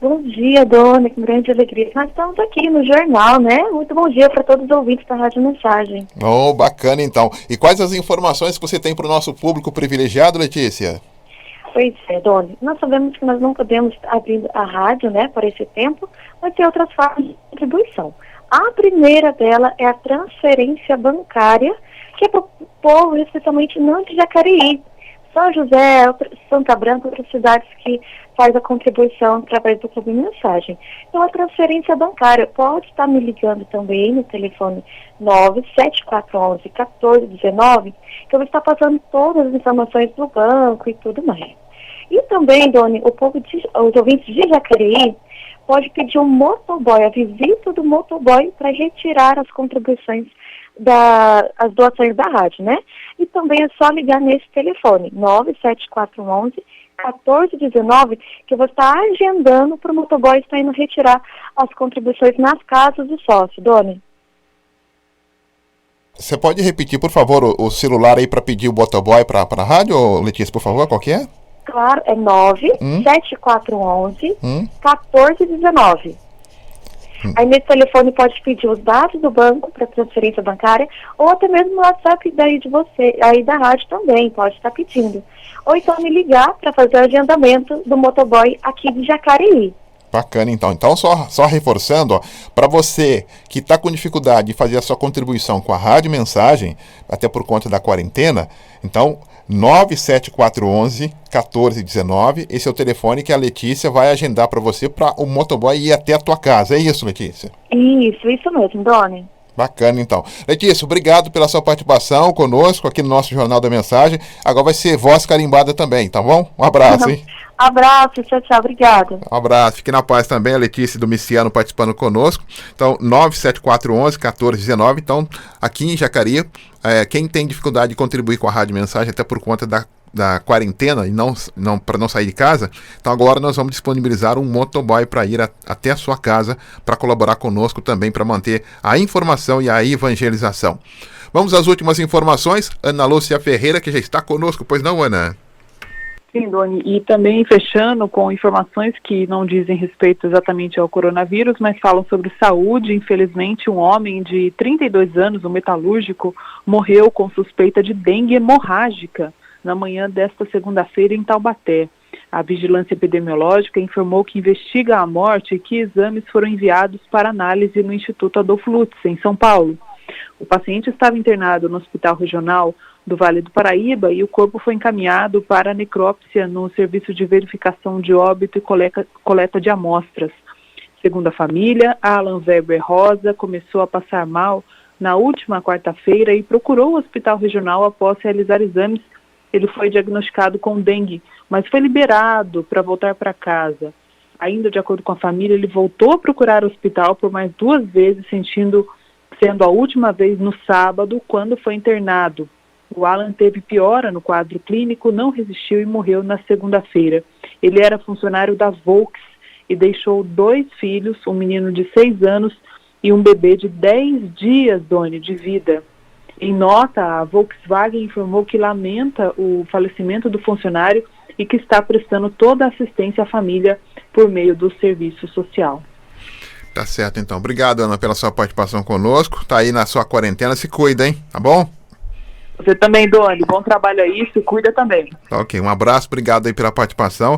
Bom dia, Dona, com grande alegria. Nós estamos aqui no jornal, né? Muito bom dia para todos os ouvintes da Rádio Mensagem. Oh, bacana então. E quais as informações que você tem para o nosso público privilegiado, Letícia? Pois é, Dona, nós sabemos que nós não podemos abrir a rádio, né, por esse tempo, mas tem outras formas de contribuição. A primeira dela é a transferência bancária, que é para o povo, especialmente não de Jacareí. São José, Santa Branca, outras cidades que faz a contribuição através do Clube Mensagem. Então, a transferência bancária pode estar me ligando também no telefone 97411-1419, que eu vou estar passando todas as informações do banco e tudo mais. E também, Doni, os ouvintes de Jacareí pode pedir um motoboy, a visita do motoboy para retirar as contribuições as doações da rádio, né? E também é só ligar nesse telefone, 97411-1419, que eu vou estar agendando para o motoboy estar indo retirar as contribuições nas casas do sócio, Doni. Você pode repetir, por favor, o celular aí para pedir o motoboy para a rádio, Letícia, por favor, qual que é? Claro, é 97411-1419. Aí nesse telefone pode pedir os dados do banco para transferência bancária, ou até mesmo no WhatsApp daí de você, aí da rádio também, pode estar pedindo. Ou então me ligar para fazer o agendamento do motoboy aqui de Jacareí. Bacana, então. Então, só reforçando, para você que está com dificuldade de fazer a sua contribuição com a Rádio Mensagem, até por conta da quarentena, então, 97411-1419, esse é o telefone que a Letícia vai agendar para você, para o motoboy ir até a tua casa. É isso, Letícia? Isso mesmo, Doni. Bacana, então. Letícia, obrigado pela sua participação conosco aqui no nosso Jornal da Mensagem. Agora vai ser voz carimbada também, tá bom? Um abraço, hein? Abraço, tchau, obrigada. Um abraço, fique na paz também, a Letícia Domiciano participando conosco. Então, 97411-1419, então, aqui em Jacareí, quem tem dificuldade de contribuir com a Rádio Mensagem, até por conta da quarentena e não para não sair de casa, então agora nós vamos disponibilizar um motoboy para ir até a sua casa para colaborar conosco também, para manter a informação e a evangelização. Vamos às últimas informações. Ana Lúcia Ferreira, que já está conosco, pois não, Ana? Sim, Doni, e também fechando com informações que não dizem respeito exatamente ao coronavírus, mas falam sobre saúde. Infelizmente, um homem de 32 anos, um metalúrgico, morreu com suspeita de dengue hemorrágica na manhã desta segunda-feira em Taubaté. A Vigilância Epidemiológica informou que investiga a morte e que exames foram enviados para análise no Instituto Adolfo Lutz, em São Paulo. O paciente estava internado no Hospital Regional do Vale do Paraíba e o corpo foi encaminhado para a necrópsia no Serviço de Verificação de Óbito e Coleta de Amostras. Segundo a família, Alan Weber Rosa começou a passar mal na última quarta-feira e procurou o hospital regional após realizar exames. Ele foi diagnosticado com dengue, mas foi liberado para voltar para casa. Ainda de acordo com a família, ele voltou a procurar o hospital por mais 2 vezes, sendo a última vez no sábado, quando foi internado. O Alan teve piora no quadro clínico, não resistiu e morreu na segunda-feira. Ele era funcionário da Volks e deixou 2 filhos, um menino de 6 anos e um bebê de 10 dias, Doni, de vida. Em nota, a Volkswagen informou que lamenta o falecimento do funcionário e que está prestando toda a assistência à família por meio do serviço social. Tá certo, então. Obrigado, Ana, pela sua participação conosco. Tá aí na sua quarentena, se cuida, hein? Tá bom? Você também, Doni. Bom trabalho aí, se cuida também. Tá, ok, um abraço, obrigado aí pela participação.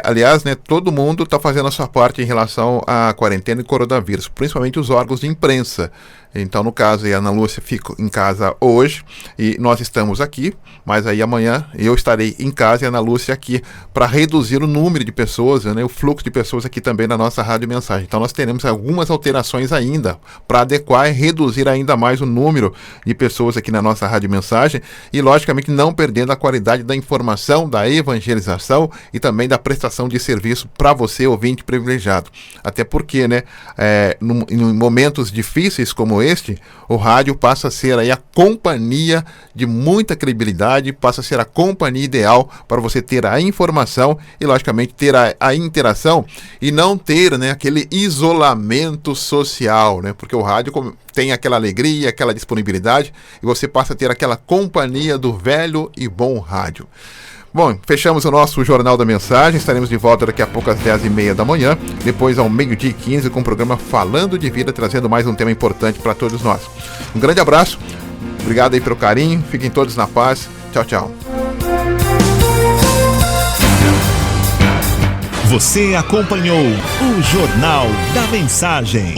Aliás, né, todo mundo está fazendo a sua parte em relação à quarentena e coronavírus, principalmente os órgãos de imprensa. Então, no caso, a Ana Lúcia fica em casa hoje e nós estamos aqui, mas aí amanhã eu estarei em casa e a Ana Lúcia aqui para reduzir o número de pessoas, né, o fluxo de pessoas aqui também na nossa Rádio Mensagem. Então, nós teremos algumas alterações ainda para adequar e reduzir ainda mais o número de pessoas aqui na nossa Rádio Mensagem e, logicamente, não perdendo a qualidade da informação, da evangelização e também da prestação de serviço para você, ouvinte privilegiado. Até porque, né, em momentos difíceis como este, o rádio passa a ser aí a companhia de muita credibilidade, passa a ser a companhia ideal para você ter a informação e, logicamente, ter a interação e não ter, né, aquele isolamento social, né, porque o rádio tem aquela alegria, aquela disponibilidade e você passa a ter aquela companhia do velho e bom rádio. Bom, fechamos o nosso Jornal da Mensagem, estaremos de volta daqui a pouco às 10h30 da manhã, depois ao 12h15 com o programa Falando de Vida, trazendo mais um tema importante para todos nós. Um grande abraço, obrigado aí pelo carinho, fiquem todos na paz, tchau, tchau. Você acompanhou o Jornal da Mensagem.